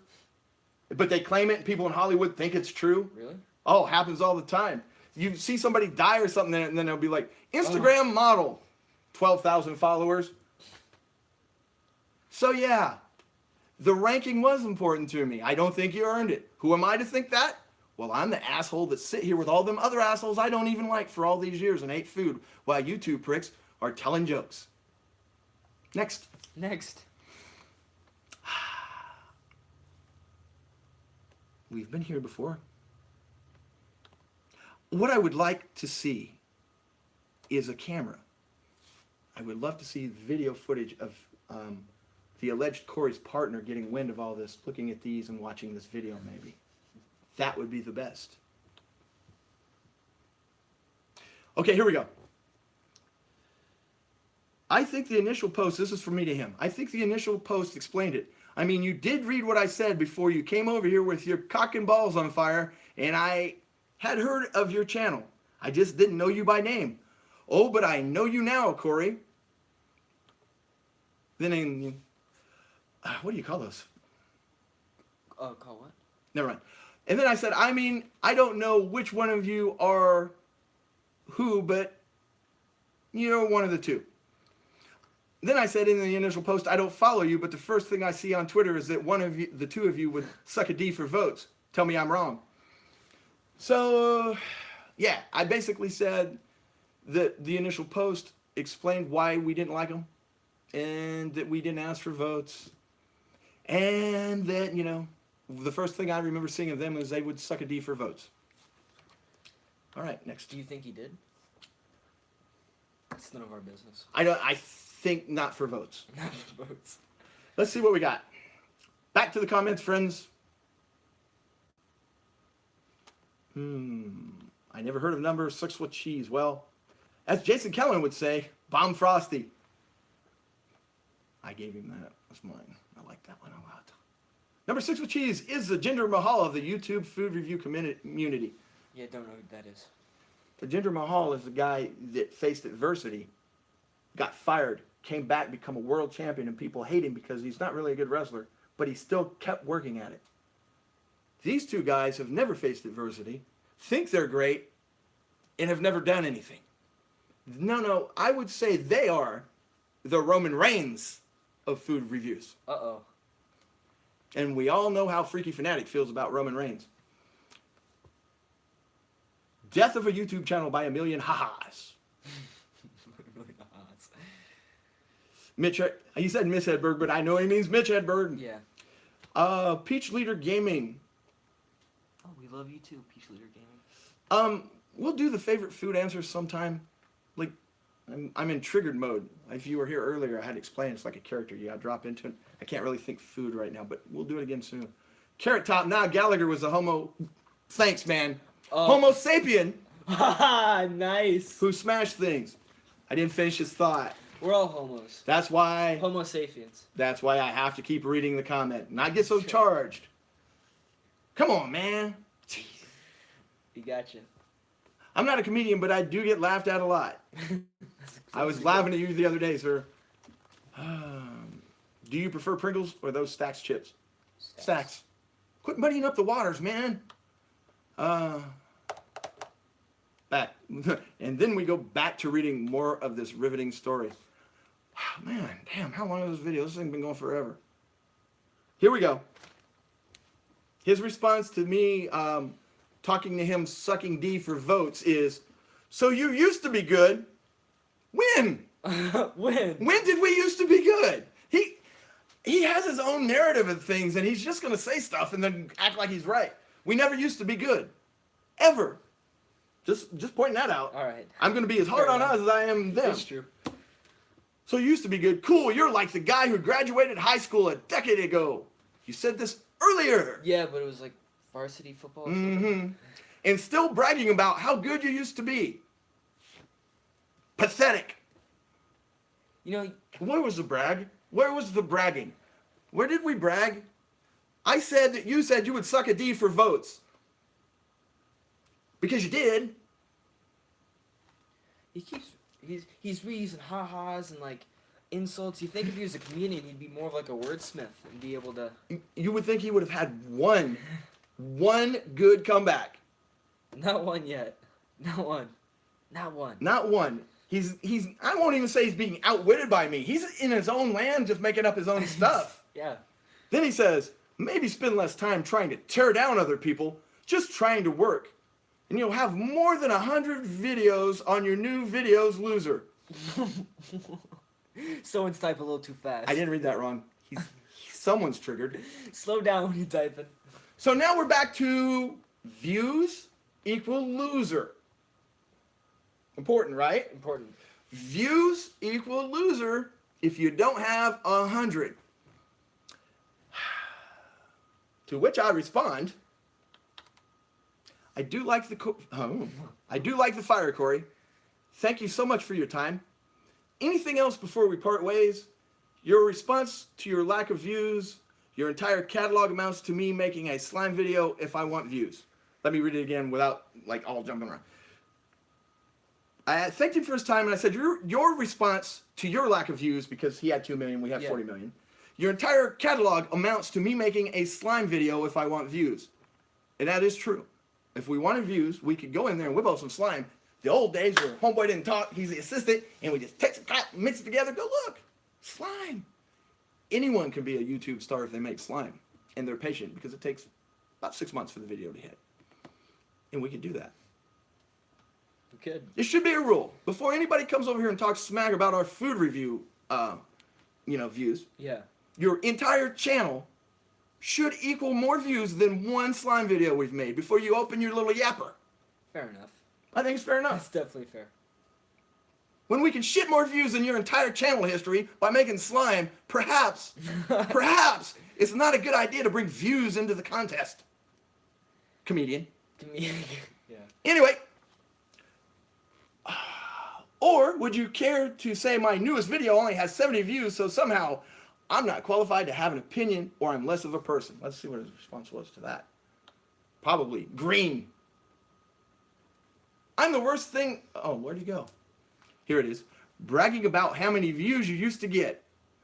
But they claim it and people in Hollywood think it's true? Really? Oh, happens all the time. You see somebody die or something and then they'll be like, Instagram model, 12,000 followers. So yeah, the ranking was important to me. I don't think you earned it. Who am I to think that? Well, I'm the asshole that sit here with all them other assholes I don't even like for all these years and ate food while YouTube pricks are telling jokes. Next. We've been here before. What I would like to see is a camera. I would love to see video footage of the alleged Corey's partner getting wind of all this, looking at these and watching this video maybe. That would be the best. Okay, here we go. I think the initial post, this is from me to him, I think the initial post explained it. I mean, you did read what I said before you came over here with your cock and balls on fire, and I had heard of your channel. I just didn't know you by name. Oh, but I know you now, Corey. Then, what do you call those? Call what? Never mind. And then I said, I mean, I don't know which one of you are who, but you're one of the two. Then I said in the initial post, I don't follow you, but the first thing I see on Twitter is that one of you, the two of you would suck a D for votes. Tell me I'm wrong. So, yeah, I basically said that the initial post explained why we didn't like them and that we didn't ask for votes and that, you know, the first thing I remember seeing of them was they would suck a D for votes. All right, next. Do you think he did? It's none of our business. I think not for votes. Not for votes. Let's see what we got. Back to the comments, friends. I never heard of number 6 with cheese. Well, as Jason Kellen would say, bomb frosty. I gave him that. That's mine. I like that one a lot. Number 6 with cheese is the Jinder Mahal of the YouTube food review community. Yeah, don't know who that is. The Jinder Mahal is the guy that faced adversity, got fired, came back, become a world champion, and people hate him because he's not really a good wrestler, but he still kept working at it. These two guys have never faced adversity, think they're great, and have never done anything. No, I would say they are the Roman Reigns of food reviews. Uh-oh. And we all know how Freaky Fanatic feels about Roman Reigns. Death of a YouTube channel by a million ha-has. Mitch, he said Miss Hedberg, but I know he means Mitch Hedberg. Yeah. Peach Leader Gaming. Oh, we love you too, Peach Leader Gaming. We'll do the favorite food answers sometime. Like, I'm in triggered mode. If you were here earlier, I had to explain it's like a character. You got to drop into it. I can't really think food right now, but we'll do it again soon. Carrot Top. Nah, Gallagher was a homo. Thanks, man. Homo sapien. Nice. Who smashed things. I didn't finish his thought. We're all homos. That's why. Homo sapiens. That's why I have to keep reading the comment. Not get so charged. Come on, man. Jeez. We got you. I'm not a comedian, but I do get laughed at a lot. I was laughing at you the other day, sir. Do you prefer Pringles or those Stax chips? Stax. Quit muddying up the waters, man. Back. And then we go back to reading more of this riveting story. Man, damn, how long is this video? This thing's been going forever. Here we go. His response to me talking to him sucking D for votes is, so you used to be good. When? When? When did we used to be good? He has his own narrative of things, and he's just going to say stuff and then act like he's right. We never used to be good. Ever. Just pointing that out. All right. I'm going to be as hard on us as I am them. That's true. So you used to be good. Cool, you're like the guy who graduated high school a decade ago. You said this earlier. Yeah, but it was like varsity football or something. Mm-hmm. And still bragging about how good you used to be. Pathetic. You know... Where was the brag? Where was the bragging? Where did we brag? I said that you said you would suck a D for votes. Because you did. He's reusing ha-has and like insults. You think if he was a comedian, he'd be more of like a wordsmith and be able to... You would think he would have had one good comeback. Not one yet. Not one. Not one. Not one. He's I won't even say he's being outwitted by me. He's in his own land just making up his own stuff. Yeah. Then he says, maybe spend less time trying to tear down other people, just trying to work. And you'll have more than 100 videos on your new videos loser. Someone's typing a little too fast. I didn't read that wrong. Someone's triggered. Slow down when you're typing. So now we're back to views equal loser. Important, right? Important. Views equal loser if you don't have 100. To which I respond, I do like the fire, Corey. Thank you so much for your time. Anything else before we part ways? Your response to your lack of views, your entire catalog amounts to me making a slime video if I want views. Let me read it again without like all jumping around. I thanked him for his time and I said, your response to your lack of views, because he had 2 million, we have 40 million. Your entire catalog amounts to me making a slime video if I want views. And that is true. If we wanted views, we could go in there and whip out some slime. The old days where homeboy didn't talk, he's the assistant, and we just take some crap, mix it together, go look, slime. Anyone can be a YouTube star if they make slime. And they're patient because it takes about 6 months for the video to hit. And we can do that. We could. It should be a rule. Before anybody comes over here and talks smack about our food review, views. Yeah. Your entire channel should equal more views than one slime video we've made before you open your little yapper. Fair enough. I think it's fair enough. That's definitely fair. When we can shit more views than your entire channel history by making slime, perhaps it's not a good idea to bring views into the contest. Comedian. Yeah. Anyway. Or would you care to say my newest video only has 70 views, so somehow I'm not qualified to have an opinion or I'm less of a person? Let's see what his response was to that. Probably green. I'm the worst thing. Oh, where'd he go? Here it is. Bragging about how many views you used to get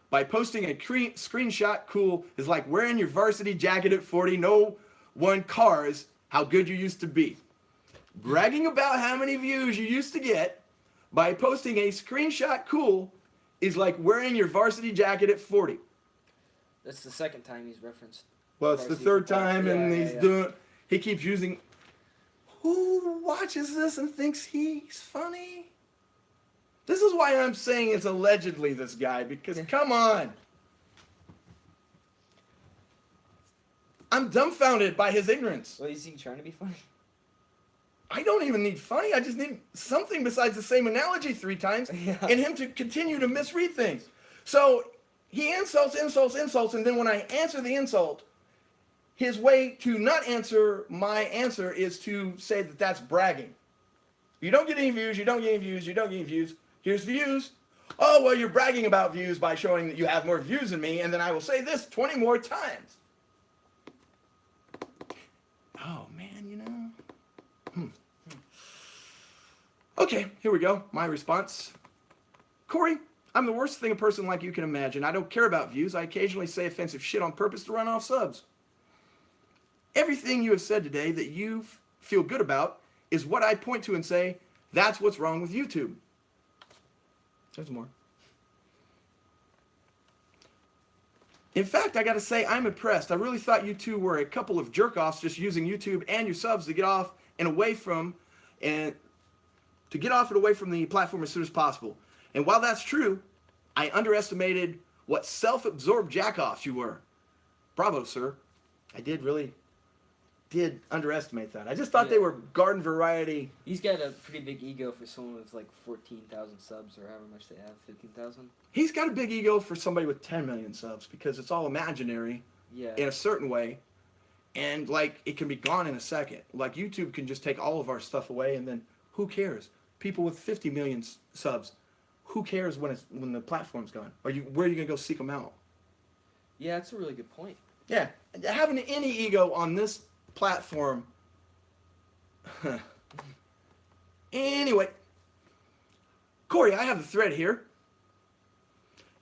by posting a screenshot cool is like wearing your varsity jacket at 40. No one cares how good you used to be. Bragging about how many views you used to get by posting a screenshot cool is like wearing your varsity jacket at 40. That's the second time he's referenced. Well, it's the third time, and he keeps using. Who watches this and thinks he's funny? This is why I'm saying it's allegedly this guy, because come on. I'm dumbfounded by his ignorance. Well, is he trying to be funny? I don't even need funny. I just need something besides the same analogy 3 times and him to continue to misread things. So he insults, and then when I answer the insult, his way to not answer my answer is to say that that's bragging. You don't get any views, you don't get any views, you don't get any views. Here's views. Oh, well, you're bragging about views by showing that you have more views than me, and then I will say this 20 more times. Oh, man, you know. Okay, here we go. My response. Corey, I'm the worst thing a person like you can imagine. I don't care about views. I occasionally say offensive shit on purpose to run off subs. Everything you have said today that you feel good about is what I point to and say, that's what's wrong with YouTube. There's more. In fact, I gotta say, I'm impressed. I really thought you two were a couple of jerk-offs just using YouTube and your subs to get off and away from the platform as soon as possible. And while that's true, I underestimated what self-absorbed jack-offs you were. Bravo, sir. I did underestimate that. I just thought they were garden variety. He's got a pretty big ego for someone with like 14,000 subs or however much they have, 15,000. He's got a big ego for somebody with 10 million subs because it's all imaginary in a certain way. And like it can be gone in a second. Like YouTube can just take all of our stuff away and then who cares? People with 50 million subs, who cares when the platform's gone? Where are you going to go seek them out? Yeah, that's a really good point. Yeah, having any ego on this platform. Anyway, Corey, I have the thread here.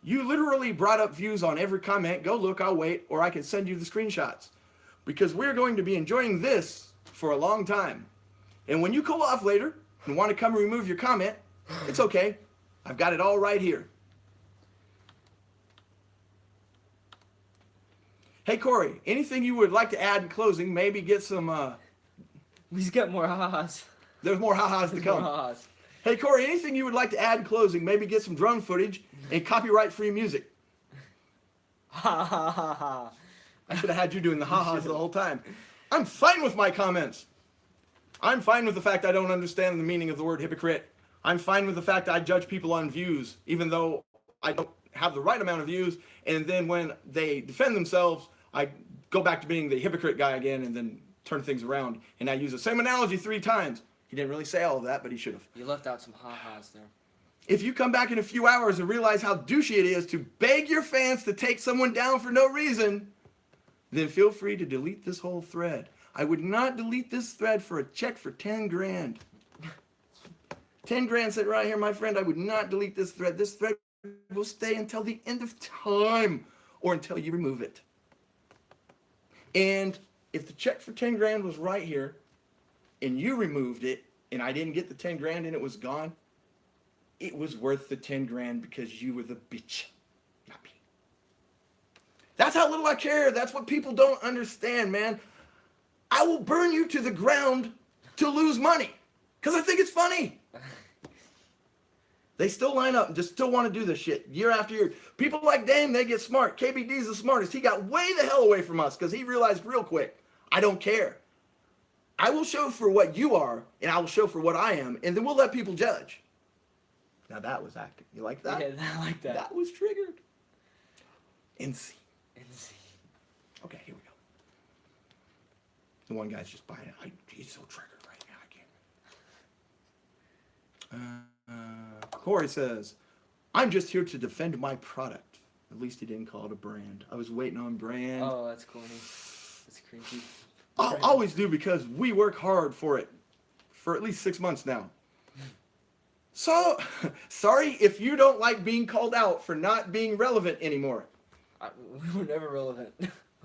You literally brought up views on every comment. Go look, I'll wait, or I can send you the screenshots. Because we're going to be enjoying this for a long time. And when you cool off later and want to come remove your comment, it's okay. I've got it all right here. Hey, Corey, anything you would like to add in closing? Maybe get some... He's got more ha-has. There's more ha-has to come. More ha-has. Hey, Corey, anything you would like to add in closing? Maybe get some drone footage and copyright-free music. Ha ha ha ha. I should have had you doing the ha-has the whole time. I'm fine with my comments. I'm fine with the fact I don't understand the meaning of the word hypocrite. I'm fine with the fact I judge people on views, even though I don't have the right amount of views. And then when they defend themselves, I go back to being the hypocrite guy again and then turn things around. And I use the same analogy 3 times. He didn't really say all of that, but he should have. You left out some ha-has there. If you come back in a few hours and realize how douchey it is to beg your fans to take someone down for no reason, then feel free to delete this whole thread. I would not delete this thread for a check for 10 grand. 10 grand said right here, my friend, I would not delete this thread. This thread will stay until the end of time or until you remove it. And if the check for 10 grand was right here and you removed it and I didn't get the 10 grand and it was gone, it was worth the 10 grand because you were the bitch, not me. That's how little I care. That's what people don't understand, man. I will burn you to the ground to lose money because I think it's funny. They still line up and just still want to do this shit year after year. People like Dame, they get smart. KBD's the smartest. He got way the hell away from us because he realized real quick, I don't care. I will show for what you are, and I will show for what I am, and then we'll let people judge. Now that was acting. You like that? Yeah, I like that. That was triggered. NC. NC. Okay, here we go. The one guy's just buying it. He's so triggered right now. I can't. Corey says, I'm just here to defend my product. At least he didn't call it a brand. I was waiting on brand. Oh, that's corny. That's cringy. I'll always do because we work hard for it for at least 6 months now. So, sorry if you don't like being called out for not being relevant anymore. We were never relevant.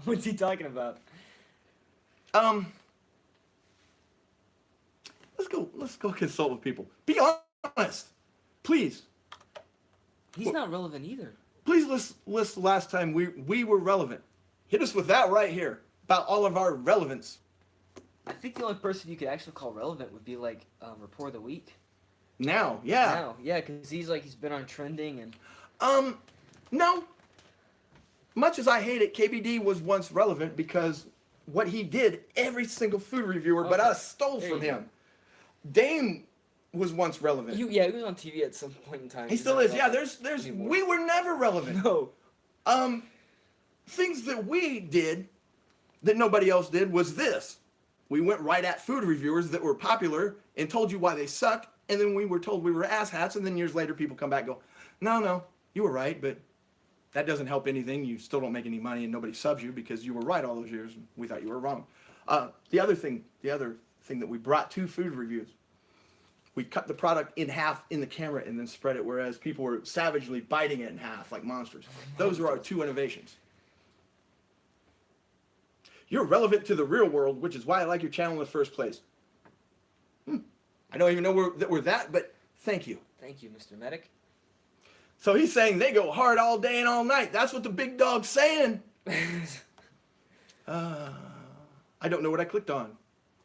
What's he talking about? Let's go consult with people. Be honest. Please. He's not relevant either. Please list the last time we were relevant. Hit us with that right here about all of our relevance. I think the only person you could actually call relevant would be like Report of the Week. Now, yeah. Now, yeah, because he's been on trending and. No. Much as I hate it, KBD was once relevant because what he did, every single food reviewer but us stole from him. Dame was once relevant. He was on TV at some point in time. He still is. Yeah, there's we were never relevant. No. Things that we did that nobody else did was this. We went right at food reviewers that were popular and told you why they sucked, and then we were told we were asshats, and then years later people come back and go, no, you were right, but that doesn't help anything. You still don't make any money and nobody subs you because you were right all those years and we thought you were wrong. The other thing that we brought to food reviews, we cut the product in half in the camera and then spread it, whereas people were savagely biting it in half like monsters. Those are our 2 innovations. You're relevant to the real world, which is why I like your channel in the first place. I don't even know that we're that, but thank you. Thank you, Mr. Medic. So he's saying they go hard all day and all night. That's what the big dog's saying. I don't know what I clicked on.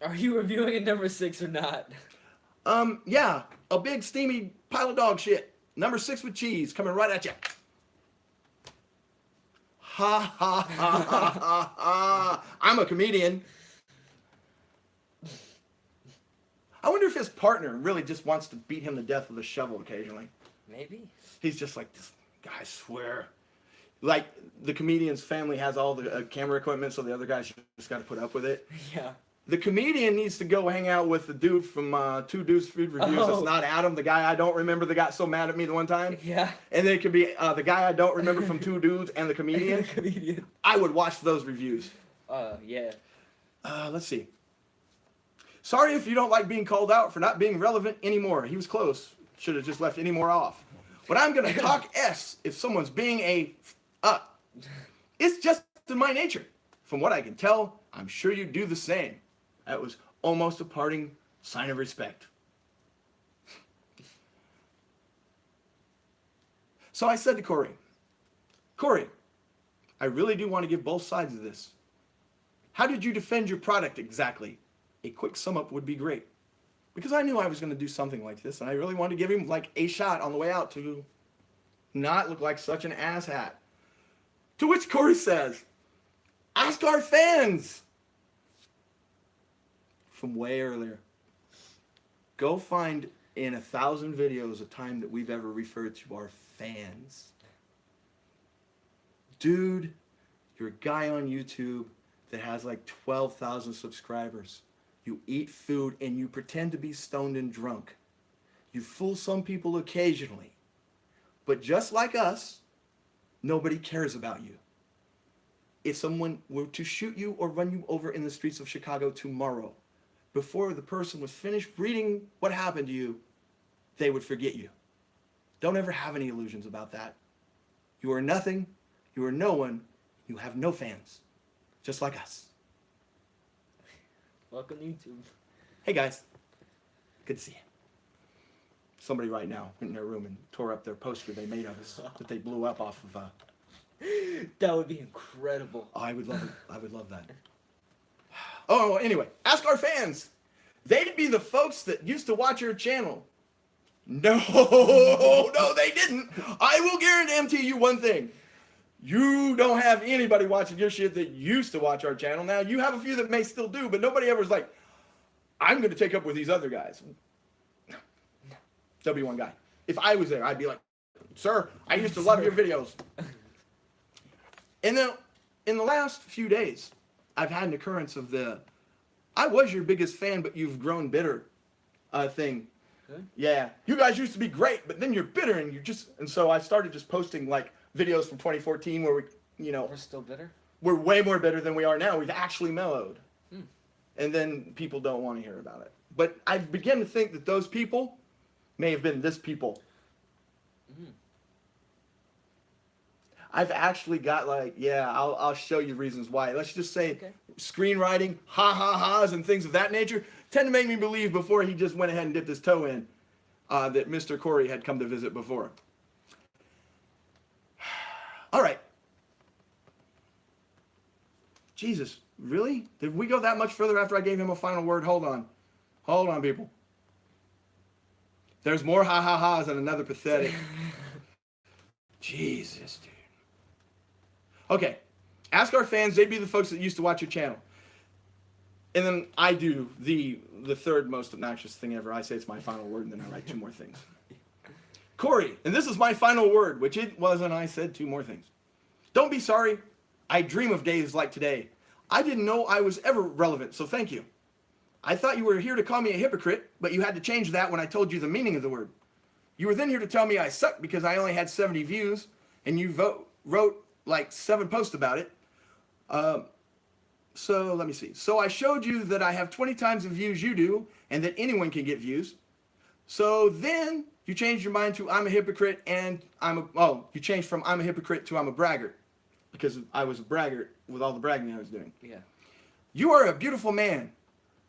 Are you reviewing a number 6 or not? Yeah, a big steamy pile of dog shit. Number 6 with cheese coming right at you. Ha ha ha ha ha ha. I'm a comedian. I wonder if his partner really just wants to beat him to death with a shovel occasionally. Maybe. He's just like, this guy, I swear. Like, the comedian's family has all the camera equipment, so the other guys just got to put up with it. Yeah. The comedian needs to go hang out with the dude from 2 Dudes Food Reviews. Oh. It's not Adam, the guy I don't remember that got so mad at me the one time. Yeah. And then it could be the guy I don't remember from 2 Dudes and the comedian. The comedian. I would watch those reviews. Yeah. Let's see. Sorry if you don't like being called out for not being relevant anymore. He was close. Should have just left any more off. But I'm going to talk S if someone's being a It's just in my nature. From what I can tell, I'm sure you do the same. That was almost a parting sign of respect. So I said to Corey, I really do want to give both sides of this. How did you defend your product exactly? A quick sum up would be great. Because I knew I was going to do something like this, and I really wanted to give him like a shot on the way out to not look like such an asshat. To which Corey says, Ask our fans from way earlier. Go find in 1,000 videos a time that we've ever referred to our fans. Dude, you're a guy on YouTube that has like 12,000 subscribers. You eat food and you pretend to be stoned and drunk. You fool some people occasionally. But just like us, nobody cares about you. If someone were to shoot you or run you over in the streets of Chicago tomorrow, before the person was finished reading what happened to you, they would forget you. Don't ever have any illusions about that. You are nothing. You are no one. You have no fans. Just like us. Welcome to YouTube. Hey guys. Good to see you. Somebody right now went in their room and tore up their poster they made of us that they blew up off of. That would be incredible. Oh, I would love it. I would love that. Oh, anyway, ask our fans. They'd be the folks that used to watch your channel. No, no, they didn't. I will guarantee you one thing. You don't have anybody watching your shit that used to watch our channel. Now, you have a few that may still do, but nobody ever is like, I'm going to take up with these other guys. There'll be one guy. If I was there, I'd be like, sir, I used to love your videos. And then in the last few days, I've had an occurrence of the, I was your biggest fan, but you've grown bitter thing. Good. Yeah. You guys used to be great, but then you're bitter and and so I started just posting like videos from 2014 where We're still bitter? we're way more bitter than we are now. We've actually mellowed. And then people don't want to hear about it. But I begin to think that those people may have been this people. I've actually got like, yeah, I'll show you reasons why. Let's just say screenwriting, ha-ha-has, and things of that nature tend to make me believe before he just went ahead and dipped his toe in that Mr. Corey had come to visit before. All right. Jesus, really? Did we go that much further after I gave him a final word? Hold on. Hold on, people. There's more ha-ha-has and another pathetic. Jesus, dude. Okay. Ask our fans. They'd be the folks that used to watch your channel. And then I do the third most obnoxious thing ever. I say it's my final word, and then I write 2 more things. Corey, and this is my final word, which it wasn't. I said 2 more things. Don't be sorry. I dream of days like today. I didn't know I was ever relevant, so thank you. I thought you were here to call me a hypocrite, but you had to change that when I told you the meaning of the word. You were then here to tell me I suck because I only had 70 views, and you wrote like 7 posts about it. So let me see. So I showed you that I have 20 times the views you do, and that anyone can get views. So then you changed your mind to I'm a hypocrite, and you changed from I'm a hypocrite to I'm a braggart, because I was a braggart with all the bragging I was doing. Yeah. You You are a beautiful man.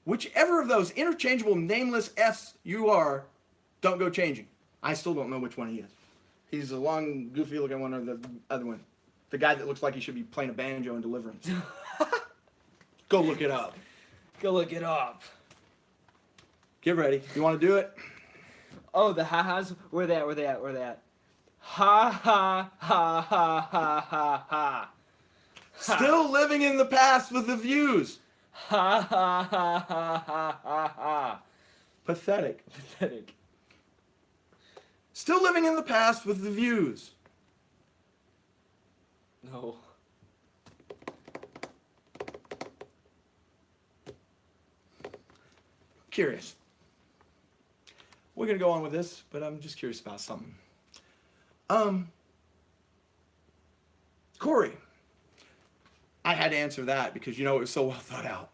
Whichever of those interchangeable nameless F's you are, don't go changing. I still don't know which one he is. He's the long, goofy-looking one or the other one. The guy that looks like he should be playing a banjo in Deliverance. Go look it up. Go look it up. Get ready. You want to do it? Oh, the ha-has? Where they at? Ha ha ha ha ha ha ha. Still living in the past with the views. Ha ha ha ha ha ha ha. Pathetic. Pathetic. Still living in the past with the views. No. Curious. We're going to go on with this, but I'm just curious about something. Corey. I had to answer that because, it was so well thought out.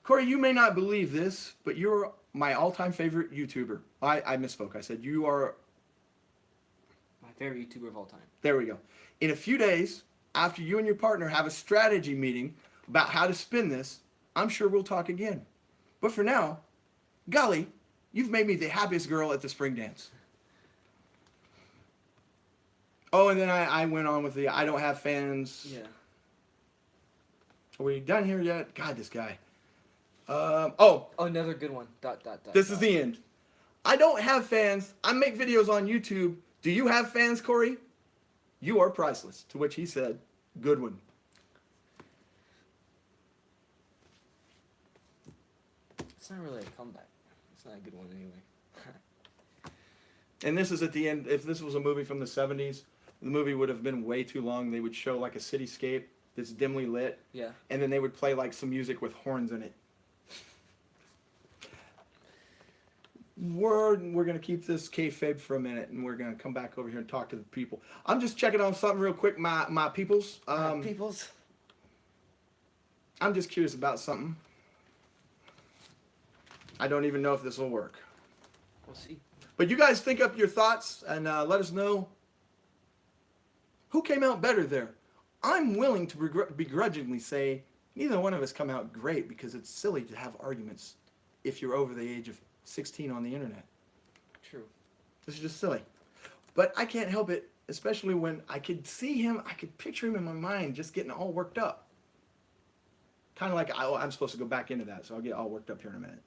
Corey, you may not believe this, but you're my all-time favorite YouTuber. I misspoke. I said you are... My favorite YouTuber of all time. There we go. In a few days, after you and your partner have a strategy meeting about how to spin this, I'm sure we'll talk again. But for now, golly, you've made me the happiest girl at the spring dance. Oh, and then I went on with the I don't have fans. Yeah. Are we done here yet? God, this guy. Oh, another good one. ... This is the end. I don't have fans. I make videos on YouTube. Do you have fans, Corey? You are priceless. To which he said, Good one. It's not really a comeback. It's not a good one anyway. And this is at the end. If this was a movie from the 70s, the movie would have been way too long. They would show like a cityscape that's dimly lit. Yeah. And then they would play like some music with horns in it. We're going to keep this kayfabe for a minute, and we're going to come back over here and talk to the people. I'm just checking on something real quick, my peoples. Peoples? I'm just curious about something. I don't even know if this will work. We'll see. But you guys think up your thoughts and let us know who came out better there. I'm willing to begrudgingly say neither one of us come out great because it's silly to have arguments if you're over the age of 16 on the internet. True. This is just silly. But I can't help it, especially when I could see him, I could picture him in my mind just getting all worked up. Kind of like I'm supposed to go back into that, so I'll get all worked up here in a minute.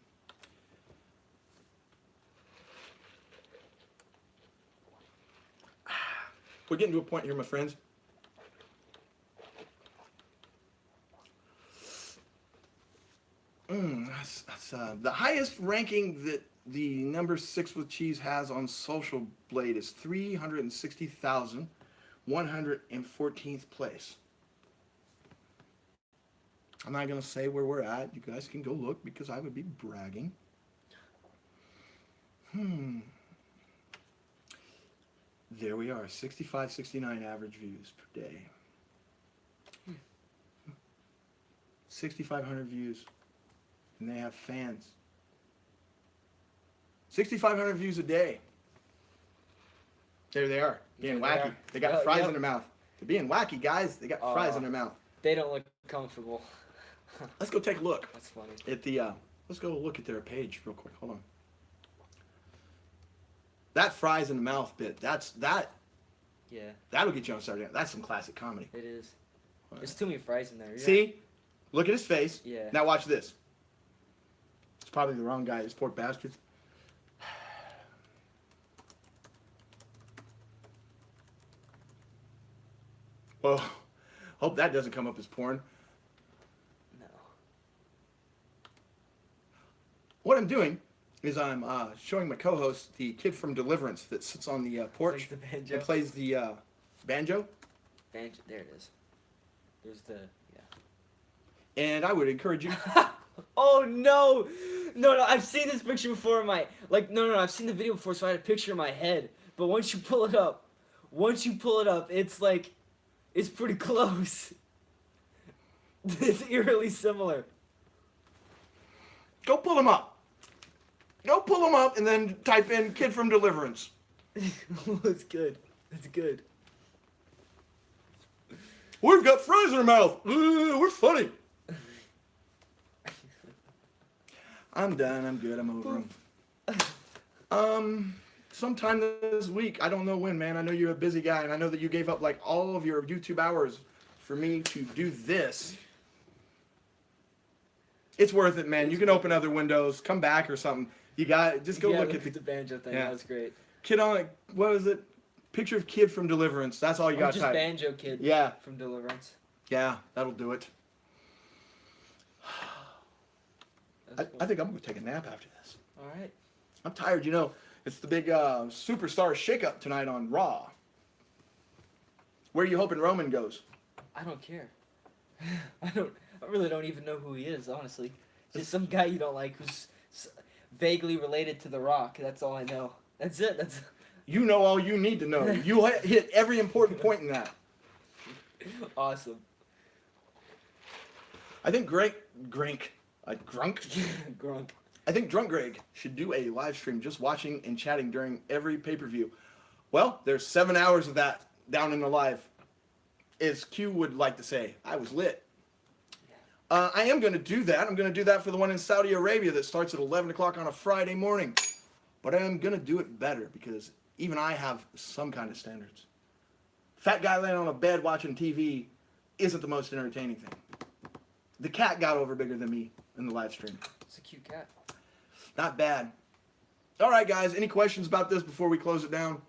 We're getting to a point here, my friends. That's the highest ranking that the number 6 with cheese has on Social Blade is 360,114th place. I'm not going to say where we're at. You guys can go look because I would be bragging. There we are, 65, 69 average views per day. 6,500 views. And they have fans. 6,500 views a day. There they are, being wacky. They got fries in their mouth. They're being wacky, guys. They got fries in their mouth. They don't look comfortable. Let's go take a look. That's funny. At the let's go look at their page real quick. Hold on. That fries in the mouth bit. Yeah. That'll get you on Saturday. That's some classic comedy. It is. There's too many fries in there. See? Look at his face. Yeah. Now watch this. It's probably the wrong guy. This poor bastard. Well, hope that doesn't come up as porn. No. What I'm doing is I'm showing my co-host the kid from Deliverance that sits on the porch Plays the banjo. and plays the banjo. Banjo. There it is. There's the And I would encourage you. Oh no! No, I've seen this picture before in my I've seen the video before, so I had a picture in my head. But once you pull it up, it's like it's pretty close. It's eerily similar. Go pull him up. Go pull him up and then type in kid from Deliverance. It's good. It's good. We've got fries in our mouth. We're funny. I'm done. I'm good. I'm over them. Sometime this week. I don't know when, man. I know you're a busy guy, and I know that you gave up like all of your YouTube hours for me to do this. It's worth it, man. You can open other windows, come back or something. You got it. Just go look at the banjo thing. Yeah. That was great. Kid on it. What was it? Picture of kid from Deliverance. That's all you got to Just type. banjo kid. Yeah. From Deliverance. Yeah, that'll do it. I think I'm going to take a nap after this. All right. I'm tired. You know, it's the big superstar shakeup tonight on Raw. Where are you hoping Roman goes? I don't care. I really don't even know who he is, honestly. Just some guy you don't like who's vaguely related to The Rock. That's all I know. That's it. You know all you need to know. You hit every important point in that. Awesome. I think Grunk. Grunk. I think Drunk Greg should do a live stream just watching and chatting during every pay-per-view. Well, there's 7 hours of that down in the live. As Q would like to say, I was lit. I am going to do that. I'm going to do that for the one in Saudi Arabia that starts at 11 o'clock on a Friday morning. But I am going to do it better because even I have some kind of standards. Fat guy laying on a bed watching TV isn't the most entertaining thing. The cat got over bigger than me in the live stream. It's a cute cat. Not bad. All right, guys. Any questions about this before we close it down?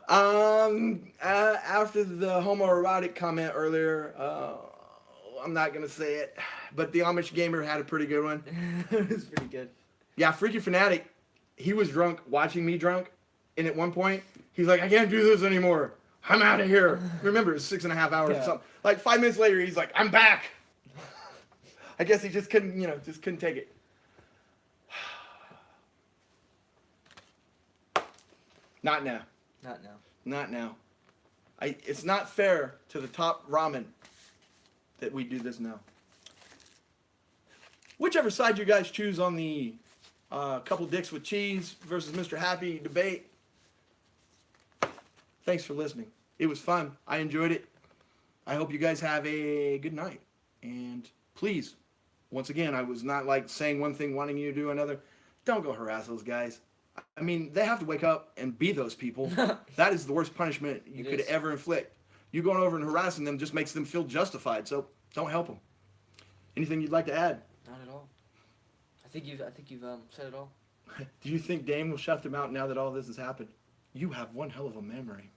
After the homoerotic comment earlier, I'm not gonna say it, but the Amish gamer had a pretty good one. It was pretty good. Yeah, Freaky Fanatic, he was drunk watching me drunk, and at one point he's like, I can't do this anymore. I'm out of here. Remember, it was 6.5 hours or something. Like 5 minutes later, he's like, I'm back. I guess he just couldn't, just couldn't take it. Not now. Not now. Not now. It's not fair to the top ramen that we do this now. Whichever side you guys choose on the couple dicks with cheese versus Mr. Happy debate, thanks for listening. It was fun. I enjoyed it. I hope you guys have a good night. And please, once again, I was not like saying one thing, wanting you to do another. Don't go harass those guys. I mean, they have to wake up and be those people. That is the worst punishment you could ever inflict. You going over and harassing them just makes them feel justified. So don't help them. Anything you'd like to add? Not at all. I think you've said it all. Do you think Dame will shut them out now that all this has happened? You have one hell of a memory.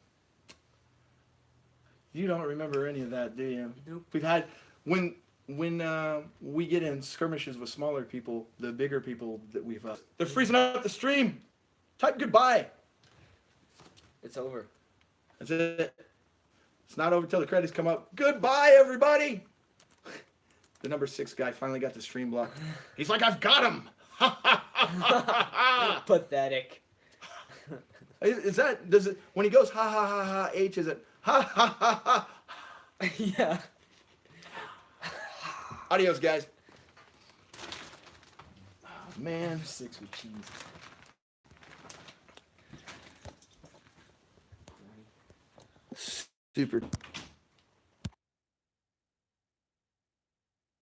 You don't remember any of that, do you? Nope. We've had when we get in skirmishes with smaller people, the bigger people that we've they're freezing up the stream. Type goodbye. It's over. That's it. It's not over till the credits come up. Goodbye, everybody. The number 6 guy finally got the stream blocked. He's like, I've got him. Pathetic. Does it, when he goes ha ha ha ha H, is it ha ha ha ha? Yeah. Adios, guys. Oh, man. 6 with cheese. Super